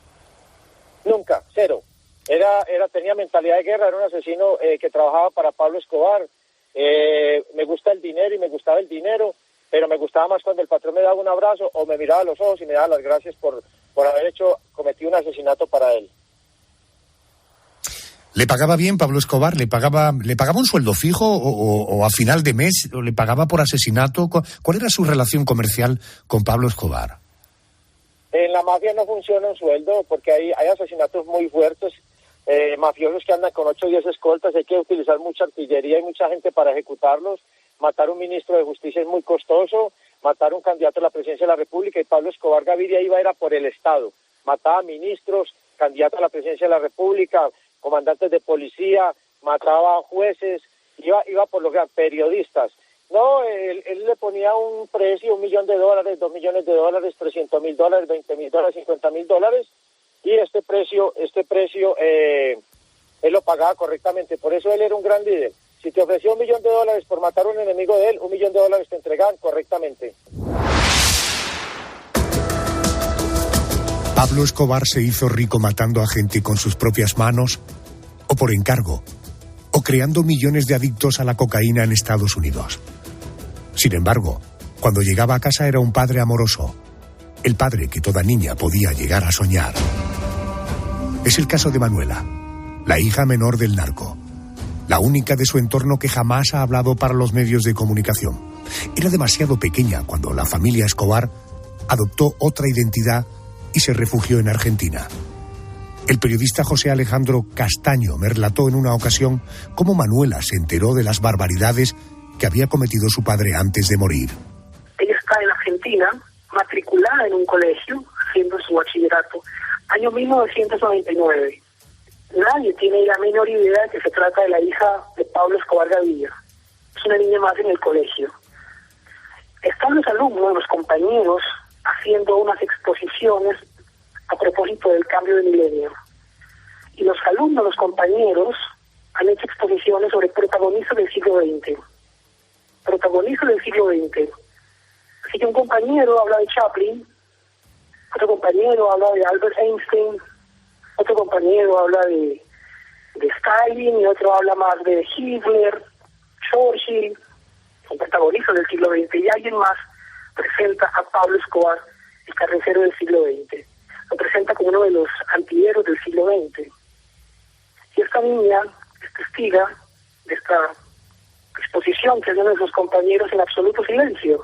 Nunca, cero. Tenía mentalidad de guerra, era un asesino que trabajaba para Pablo Escobar. Me gusta el dinero y me gustaba el dinero, pero me gustaba más cuando el patrón me daba un abrazo o me miraba a los ojos y me daba las gracias por haber cometido un asesinato para él. ¿Le pagaba bien Pablo Escobar? ¿Le pagaba un sueldo fijo o a final de mes? ¿O le pagaba por asesinato? ¿Cuál era su relación comercial con Pablo Escobar? En la mafia no funciona un sueldo porque hay asesinatos muy fuertes, mafiosos que andan con 8 o 10 escoltas, hay que utilizar mucha artillería y mucha gente para ejecutarlos. Matar a un ministro de justicia es muy costoso, matar a un candidato a la presidencia de la República, y Pablo Escobar Gaviria era por el Estado, mataba a ministros, candidatos a la presidencia de la República, comandantes de policía, mataba a jueces, iba por los periodistas. No, él le ponía un precio, $1 millón, $2 millones, $300,000, $20,000, $50,000, y este precio él lo pagaba correctamente. Por eso él era un gran líder. Si te ofreció $1 millón por matar a un enemigo de él, $1 millón te entregaban correctamente. Pablo Escobar se hizo rico matando a gente con sus propias manos o por encargo, o creando millones de adictos a la cocaína en Estados Unidos. Sin embargo, cuando llegaba a casa era un padre amoroso, el padre que toda niña podía llegar a soñar. Es el caso de Manuela, la hija menor del narco, la única de su entorno que jamás ha hablado para los medios de comunicación. Era demasiado pequeña cuando la familia Escobar adoptó otra identidad y se refugió en Argentina. El periodista José Alejandro Castaño me relató en una ocasión cómo Manuela se enteró de las barbaridades que había cometido su padre antes de morir. Ella está en Argentina, matriculada en un colegio, haciendo su bachillerato, año 1999. Nadie tiene la menor idea de que se trata de la hija de Pablo Escobar Gaviria. Es una niña más en el colegio. Están los alumnos, los compañeros, haciendo unas exposiciones a propósito del cambio de milenio. Y los alumnos, los compañeros, han hecho exposiciones sobre protagonistas del siglo XX. Protagonistas del siglo XX. Así que un compañero habla de Chaplin, otro compañero habla de Albert Einstein, otro compañero habla de Stalin, y otro habla más de Hitler, Churchill, son protagonistas del siglo XX, y alguien más presenta a Pablo Escobar, el carnicero del siglo XX. Lo presenta como uno de los antihéroes del siglo XX. Y esta niña es testiga de esta exposición que hacen sus compañeros en absoluto silencio.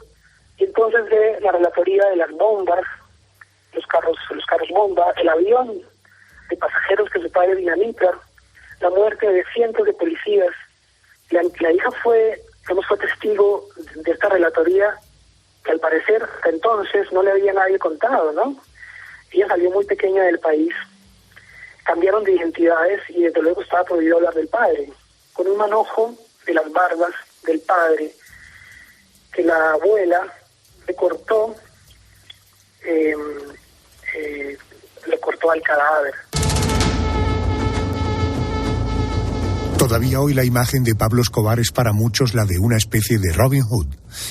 Y entonces ve la relatoría de las bombas, los carros bomba, el avión de pasajeros que su padre dinamita, la muerte de cientos de policías. La hija fue testigo de esta relatoría que al parecer hasta entonces no le había nadie contado, ¿no? Ella salió muy pequeña del país, cambiaron de identidades y desde luego estaba prohibido hablar del padre, con un manojo de las barbas del padre que la abuela le cortó al cadáver. Todavía hoy la imagen de Pablo Escobar es para muchos la de una especie de Robin Hood,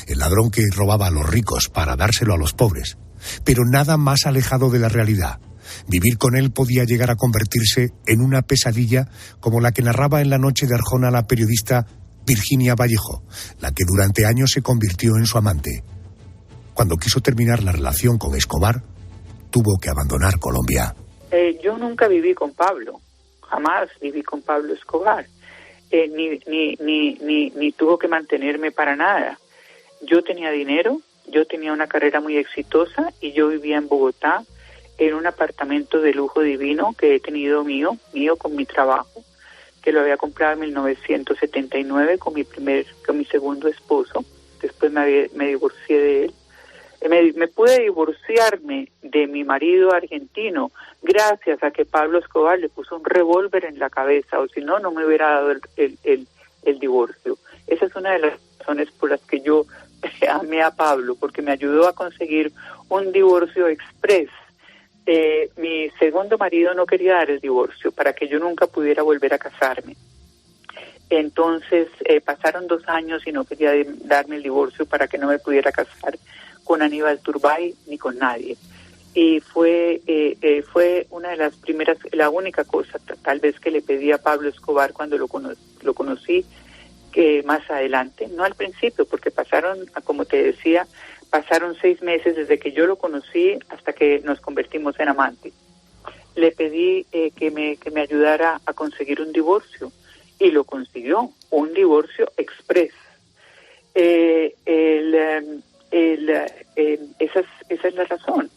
el ladrón que robaba a los ricos para dárselo a los pobres. Pero nada más alejado de la realidad. Vivir con él podía llegar a convertirse en una pesadilla como la que narraba en La noche de Arjona la periodista Virginia Vallejo, la que durante años se convirtió en su amante. cuando quiso terminar la relación con Escobar, tuvo que abandonar Colombia. Yo nunca viví con Pablo, jamás viví con Pablo Escobar, ni tuvo que mantenerme para nada. Yo tenía dinero, yo tenía una carrera muy exitosa y yo vivía en Bogotá en un apartamento de lujo divino que he tenido mío con mi trabajo, que lo había comprado en 1979 con mi segundo esposo. Después me divorcié de él. Me pude divorciarme de mi marido argentino gracias a que Pablo Escobar le puso un revólver en la cabeza, o si no, no me hubiera dado el divorcio. Esa es una de las razones por las que yo amé a Pablo, porque me ayudó a conseguir un divorcio express. Mi segundo marido no quería dar el divorcio para que yo nunca pudiera volver a casarme. Entonces pasaron 2 años y no quería darme el divorcio para que no me pudiera casar con Aníbal Turbay ni con nadie. Y fue una de las primeras, la única cosa tal vez que le pedí a Pablo Escobar cuando lo conocí, que más adelante, no al principio, porque como te decía, pasaron 6 meses desde que yo lo conocí hasta que nos convertimos en amantes. Le pedí que me ayudara a conseguir un divorcio y lo consiguió, un divorcio express. Esa es la razón.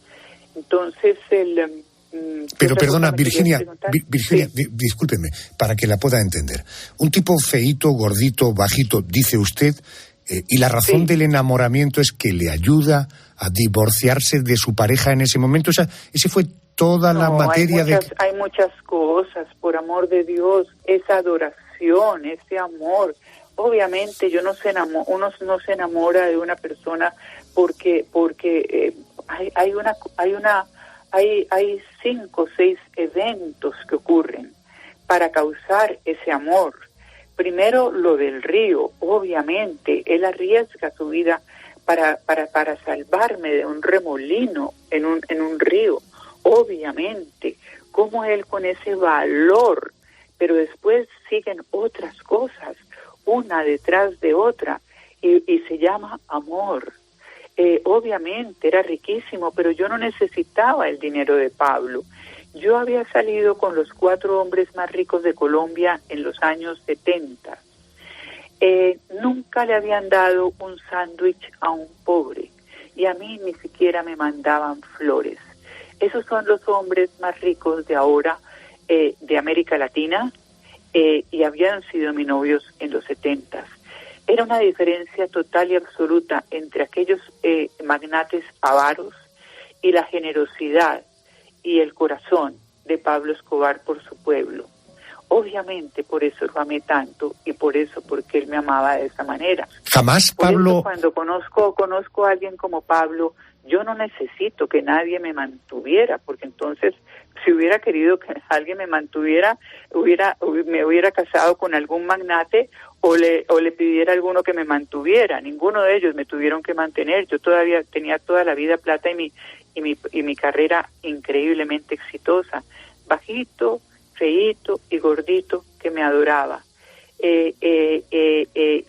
Entonces, pero perdona, Virginia, discúlpeme, para que la pueda entender. Un tipo feíto, gordito, bajito, dice usted, y la razón del enamoramiento es que le ayuda a divorciarse de su pareja en ese momento. O sea, ese fue toda la materia hay muchas cosas, por amor de Dios, esa adoración, ese amor. Obviamente uno no se enamora de una persona porque hay 5 o 6 eventos que ocurren para causar ese amor. Primero, lo del río. Obviamente él arriesga su vida para salvarme de un remolino en un río. Obviamente, como él con ese valor, pero después siguen otras cosas, una detrás de otra, y se llama amor. Obviamente era riquísimo, pero yo no necesitaba el dinero de Pablo. Yo había salido con los 4 hombres más ricos de Colombia en los años 70. Nunca le habían dado un sándwich a un pobre, y a mí ni siquiera me mandaban flores. Esos son los hombres más ricos de ahora, de América Latina, y habían sido mis novios en los 70. Era una diferencia total y absoluta entre aquellos magnates avaros y la generosidad y el corazón de Pablo Escobar por su pueblo. Obviamente por eso lo amé tanto y porque él me amaba de esa manera. Jamás Pablo... Por eso, cuando conozco a alguien como Pablo, yo no necesito que nadie me mantuviera, porque entonces si hubiera querido que alguien me mantuviera, me hubiera casado con algún magnate o le pidiera a alguno que me mantuviera. Ninguno de ellos me tuvieron que mantener. Yo todavía tenía toda la vida plata y mi carrera increíblemente exitosa. Bajito, feíto y gordito que me adoraba.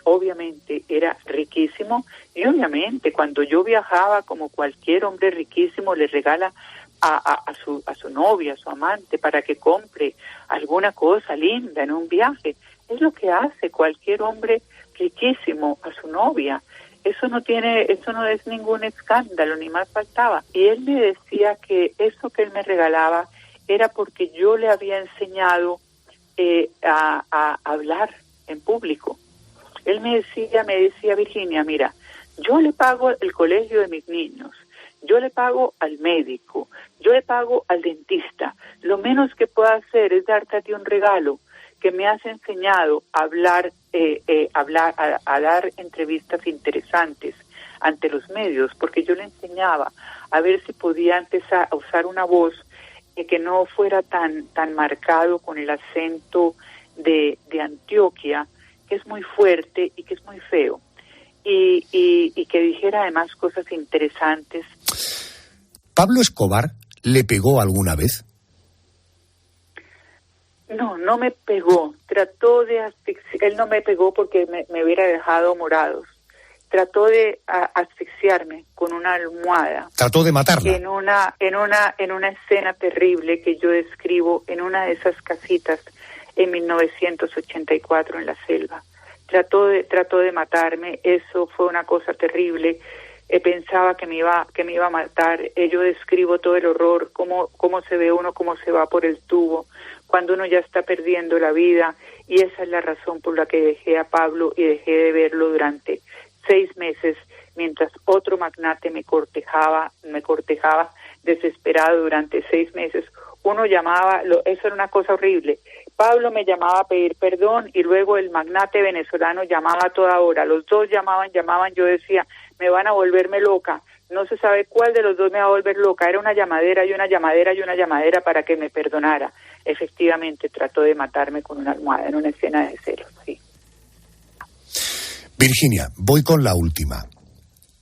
Obviamente era riquísimo, y obviamente cuando yo viajaba, como cualquier hombre riquísimo, le regala a su novia, a su amante, para que compre alguna cosa linda en un viaje. Es lo que hace cualquier hombre riquísimo a su novia. Eso no es ningún escándalo, ni más faltaba. Y él me decía que eso que él me regalaba era porque yo le había enseñado a hablar en público. Él me decía, Virginia, mira, yo le pago el colegio de mis niños, yo le pago al médico, yo le pago al dentista. Lo menos que puedo hacer es darte a ti un regalo que me has enseñado a hablar, a dar entrevistas interesantes ante los medios, porque yo le enseñaba a ver si podía empezar a usar una voz que no fuera tan marcado con el acento de Antioquia, que es muy fuerte y que es muy feo, y que dijera además cosas interesantes. ¿Pablo Escobar le pegó alguna vez? No me pegó. Trató de asfixiar. Él no me pegó porque me hubiera dejado morados. trató de asfixiarme con una almohada. Trató de matarla. En una escena terrible que yo describo en una de esas casitas en 1984 en la selva. Trató de matarme. Eso fue una cosa terrible. Pensaba que me iba a matar. Yo describo todo el horror, cómo se ve uno, cómo se va por el tubo, cuando uno ya está perdiendo la vida, y esa es la razón por la que dejé a Pablo y dejé de verlo durante 6 meses, mientras otro magnate me cortejaba desesperado durante 6 meses. Uno llamaba, eso era una cosa horrible. Pablo me llamaba a pedir perdón y luego el magnate venezolano llamaba a toda hora. Los dos llamaban, yo decía, me van a volverme loca. No se sabe cuál de los dos me va a volver loca. Era una llamadera y una llamadera y una llamadera para que me perdonara. Efectivamente, trató de matarme con una almohada en una escena de celos, sí. Virginia, voy con la última.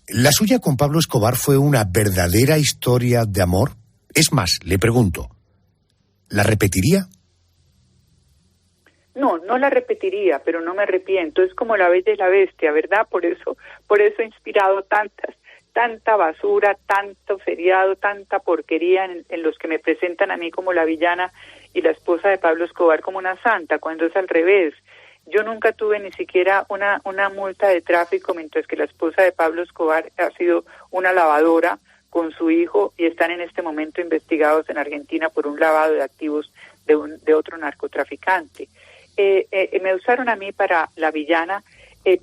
¿La suya con Pablo Escobar fue una verdadera historia de amor? Es más, le pregunto, ¿la repetiría? No la repetiría, pero no me arrepiento. Es como La Bella y la Bestia, ¿verdad? Por eso he inspirado tanta basura, tanto seriado, tanta porquería en los que me presentan a mí como la villana y la esposa de Pablo Escobar como una santa, cuando es al revés. Yo nunca tuve ni siquiera una multa de tráfico, mientras que la esposa de Pablo Escobar ha sido una lavadora con su hijo y están en este momento investigados en Argentina por un lavado de activos de otro narcotraficante. Me usaron a mí para la villana,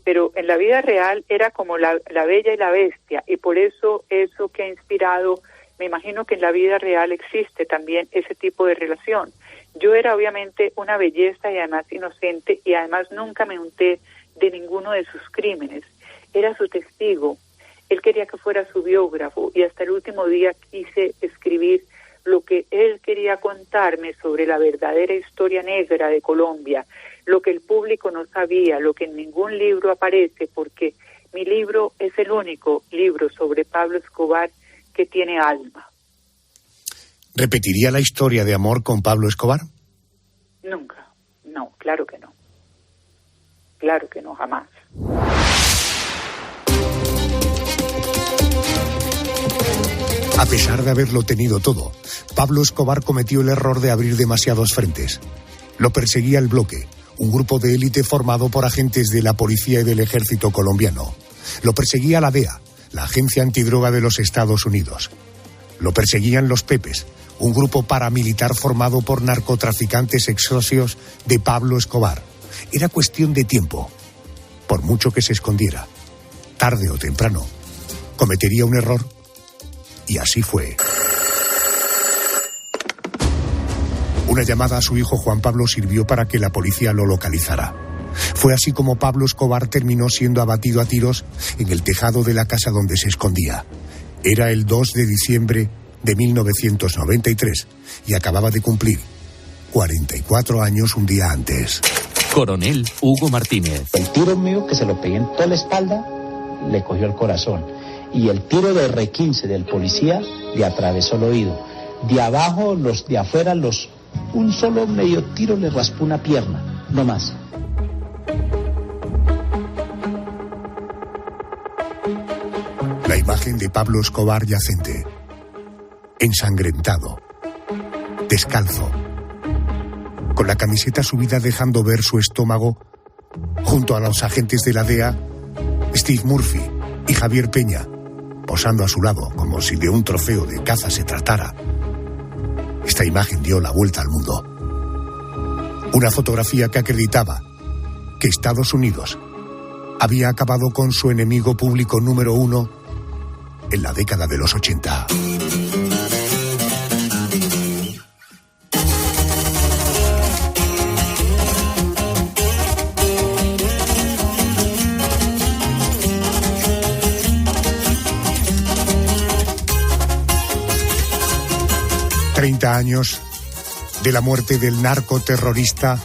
pero en la vida real era como la Bella y la Bestia, y por eso que ha inspirado, me imagino que en la vida real existe también ese tipo de relación. Yo era obviamente una belleza y además inocente, y además nunca me unté de ninguno de sus crímenes. Era su testigo. Él quería que fuera su biógrafo, y hasta el último día quise escribir lo que él quería contarme sobre la verdadera historia negra de Colombia, lo que el público no sabía, lo que en ningún libro aparece, porque mi libro es el único libro sobre Pablo Escobar que tiene alma. ¿Repetiría la historia de amor con Pablo Escobar? Nunca. No, claro que no. Claro que no, jamás. A pesar de haberlo tenido todo, Pablo Escobar cometió el error de abrir demasiados frentes. Lo perseguía el Bloque, un grupo de élite formado por agentes de la policía y del ejército colombiano. Lo perseguía la DEA, la Agencia Antidroga de los Estados Unidos. Lo perseguían los Pepes, un grupo paramilitar formado por narcotraficantes ex socios de Pablo Escobar. Era cuestión de tiempo. Por mucho que se escondiera, tarde o temprano, cometería un error. Y así fue. Una llamada a su hijo Juan Pablo sirvió para que la policía lo localizara. Fue así como Pablo Escobar terminó siendo abatido a tiros en el tejado de la casa donde se escondía. Era el 2 de diciembre de 1993 y acababa de cumplir 44 años un día antes. Coronel Hugo Martínez. El tiro mío, que se lo pegué en toda la espalda, le cogió el corazón. Y el tiro de R15 del policía le atravesó el oído. De abajo, los de afuera, un solo medio tiro le raspó una pierna, no más. La imagen de Pablo Escobar yacente, ensangrentado, descalzo, con la camiseta subida dejando ver su estómago, junto a los agentes de la DEA, Steve Murphy y Javier Peña, posando a su lado como si de un trofeo de caza se tratara. Esta imagen dio la vuelta al mundo. Una fotografía que acreditaba que Estados Unidos había acabado con su enemigo público número 1 en la década de los 80. Años de la muerte del narcoterrorista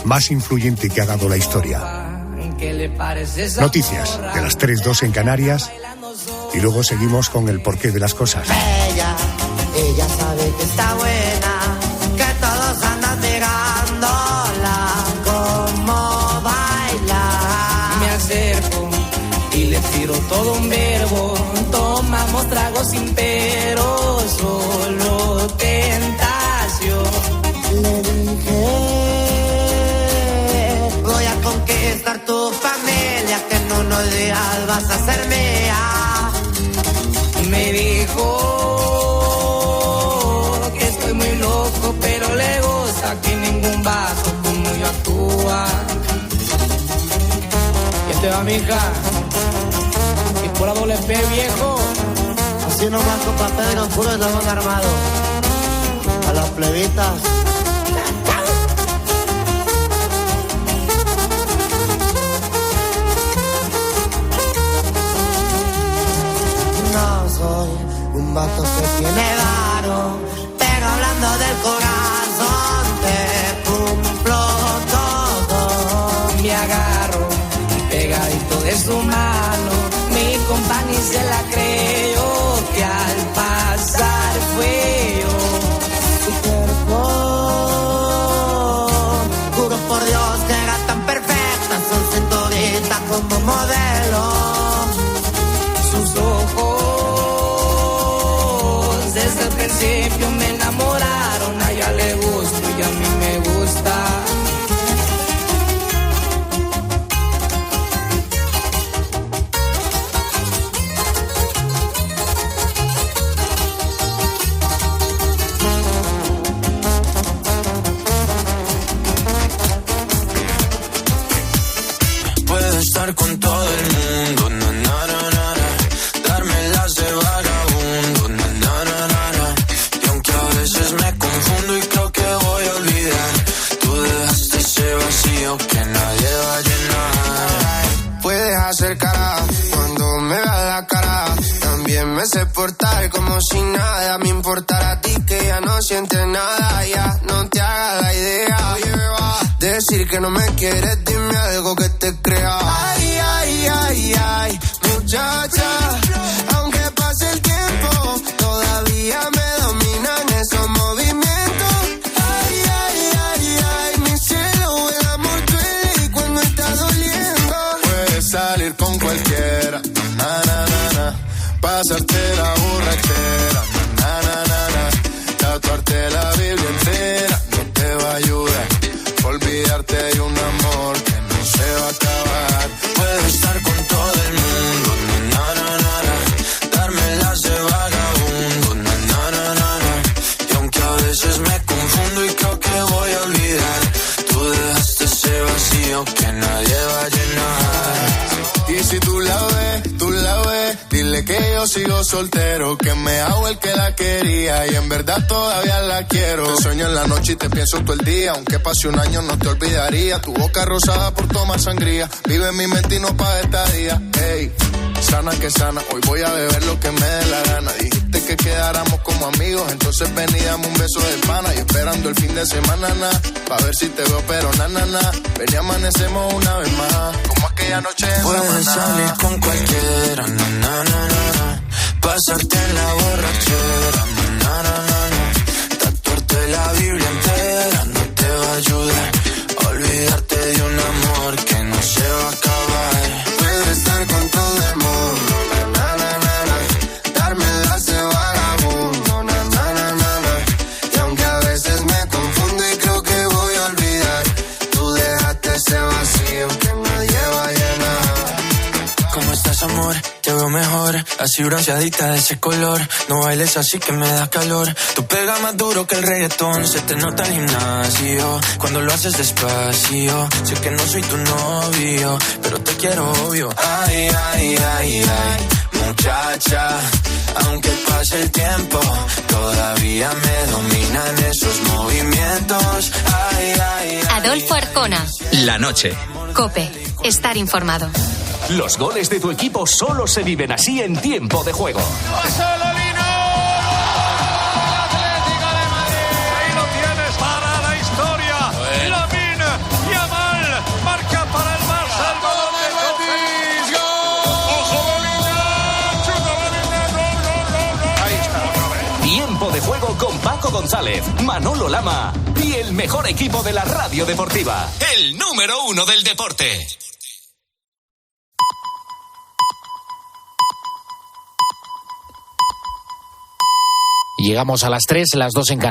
más influyente que ha dado la historia. Noticias de las 3:02 en Canarias y luego seguimos con el porqué de las cosas. Ella sabe que está buena, que todos andan mirándola como baila. Me acerco todo un verbo. Tomamos tragos sin pero, solo tentación. Le dije, voy a conquistar tu familia, que en unos días vas a ser mía. Me dijo que estoy muy loco, pero le gusta que ningún vaso como yo actúa. ¿Qué te va, mija? Y por la doble P, viejo. Así nomás con papel oscuro estamos armados. A las plebitas. No soy un vato que tiene varo, pero hablando del corazón te cumplo todo. Me agarro pegadito de su mano, mi compañía se la creyó, que al pasar fue yo. Su cuerpo, juro por Dios que era tan perfecta, son cinturita como modelo. Sus ojos desde el principio me enamoraron, a ella le gusto y a mí me gusta. Puedo estar con todo el mundo, na, na, na, na, na. Darme las de vagabundo, na, na, na, na, na. Y aunque a veces me confundo y creo que voy a olvidar, tú dejaste ese vacío que nadie va a llenar. Puedes hacer cara cuando me veas la cara, también me sé portar como si nada me importara a ti, que ya no sientes nada, ya no te hagas la idea. Oye, beba, decir que no me quieres, dime algo que te crea. Ay, ay, ay, ay, muchacha, aunque pase el tiempo, todavía me dominan esos movimientos. Ay, ay, ay, ay, mi cielo, el amor duele y cuando está doliendo. Puedes salir con cualquiera, na, na, na, na. Pasarte la borrachera, na, na, na, na. Tatuarte la Biblia entera no te va a ayudar. Olvidarte de un amor que no se va a acabar. Puedo estar con todo el mundo, na, na, na, na. Darme las de vagabundo, na, na, na, na, na. Y aunque a veces me confundo y creo que voy a olvidar, tú dejaste ese vacío que nadie va a llenar. Y si tú la ves, dile que yo sigo soltero, que me hago el que la quería y en verdad todavía la quiero. Te sueño en la noche y te pienso todo el día, aunque pase un año no te olvidaría. Tu boca rosada por tomar sangría, vive en mi mente y no pa' estadía. Ey, sana que sana, hoy voy a beber lo que me dé la gana. Dijiste que quedáramos como amigos, entonces ven y dame un beso de pana. Y esperando el fin de semana, na, pa' ver si te veo, pero na, na, na. Ven y amanecemos una vez más, como aquella noche en Samaná. Puedes salir con cualquiera, na, na, na, na, na. Pasarte en la borrachera, na, na, na, na, na. Tatuarte la Biblia entera no te va a ayudar. Olvidarte de un amor que no se va a acabar. Puedes estar con todo el mundo, na, na, na, na, na. Darme las de vagabundo, na, na, na, na, na. Y aunque a veces me confundo y creo que voy a olvidar, tú dejaste ese vacío que nadie va a llenar. ¿Cómo estás, amor? Te veo mejor, así bronceadita de ese color. No bailes así que me das calor. Tú pegas más duro que el reggaetón, se te nota el gimnasio cuando lo haces despacio. Sé que no soy tu novio, pero te quiero obvio. Ay, ay, ay, ay, muchacha, aunque pase el tiempo, todavía me dominan esos movimientos. Ay, ay, ay. Adolfo Arjona. La noche. COPE. Estar informado. Los goles de tu equipo solo se viven así en tiempo de juego. Tiempo de juego con Paco González, Manolo Lama y el mejor equipo de la radio deportiva. El número 1 del deporte. Llegamos a las 3, las 2 en Canarias.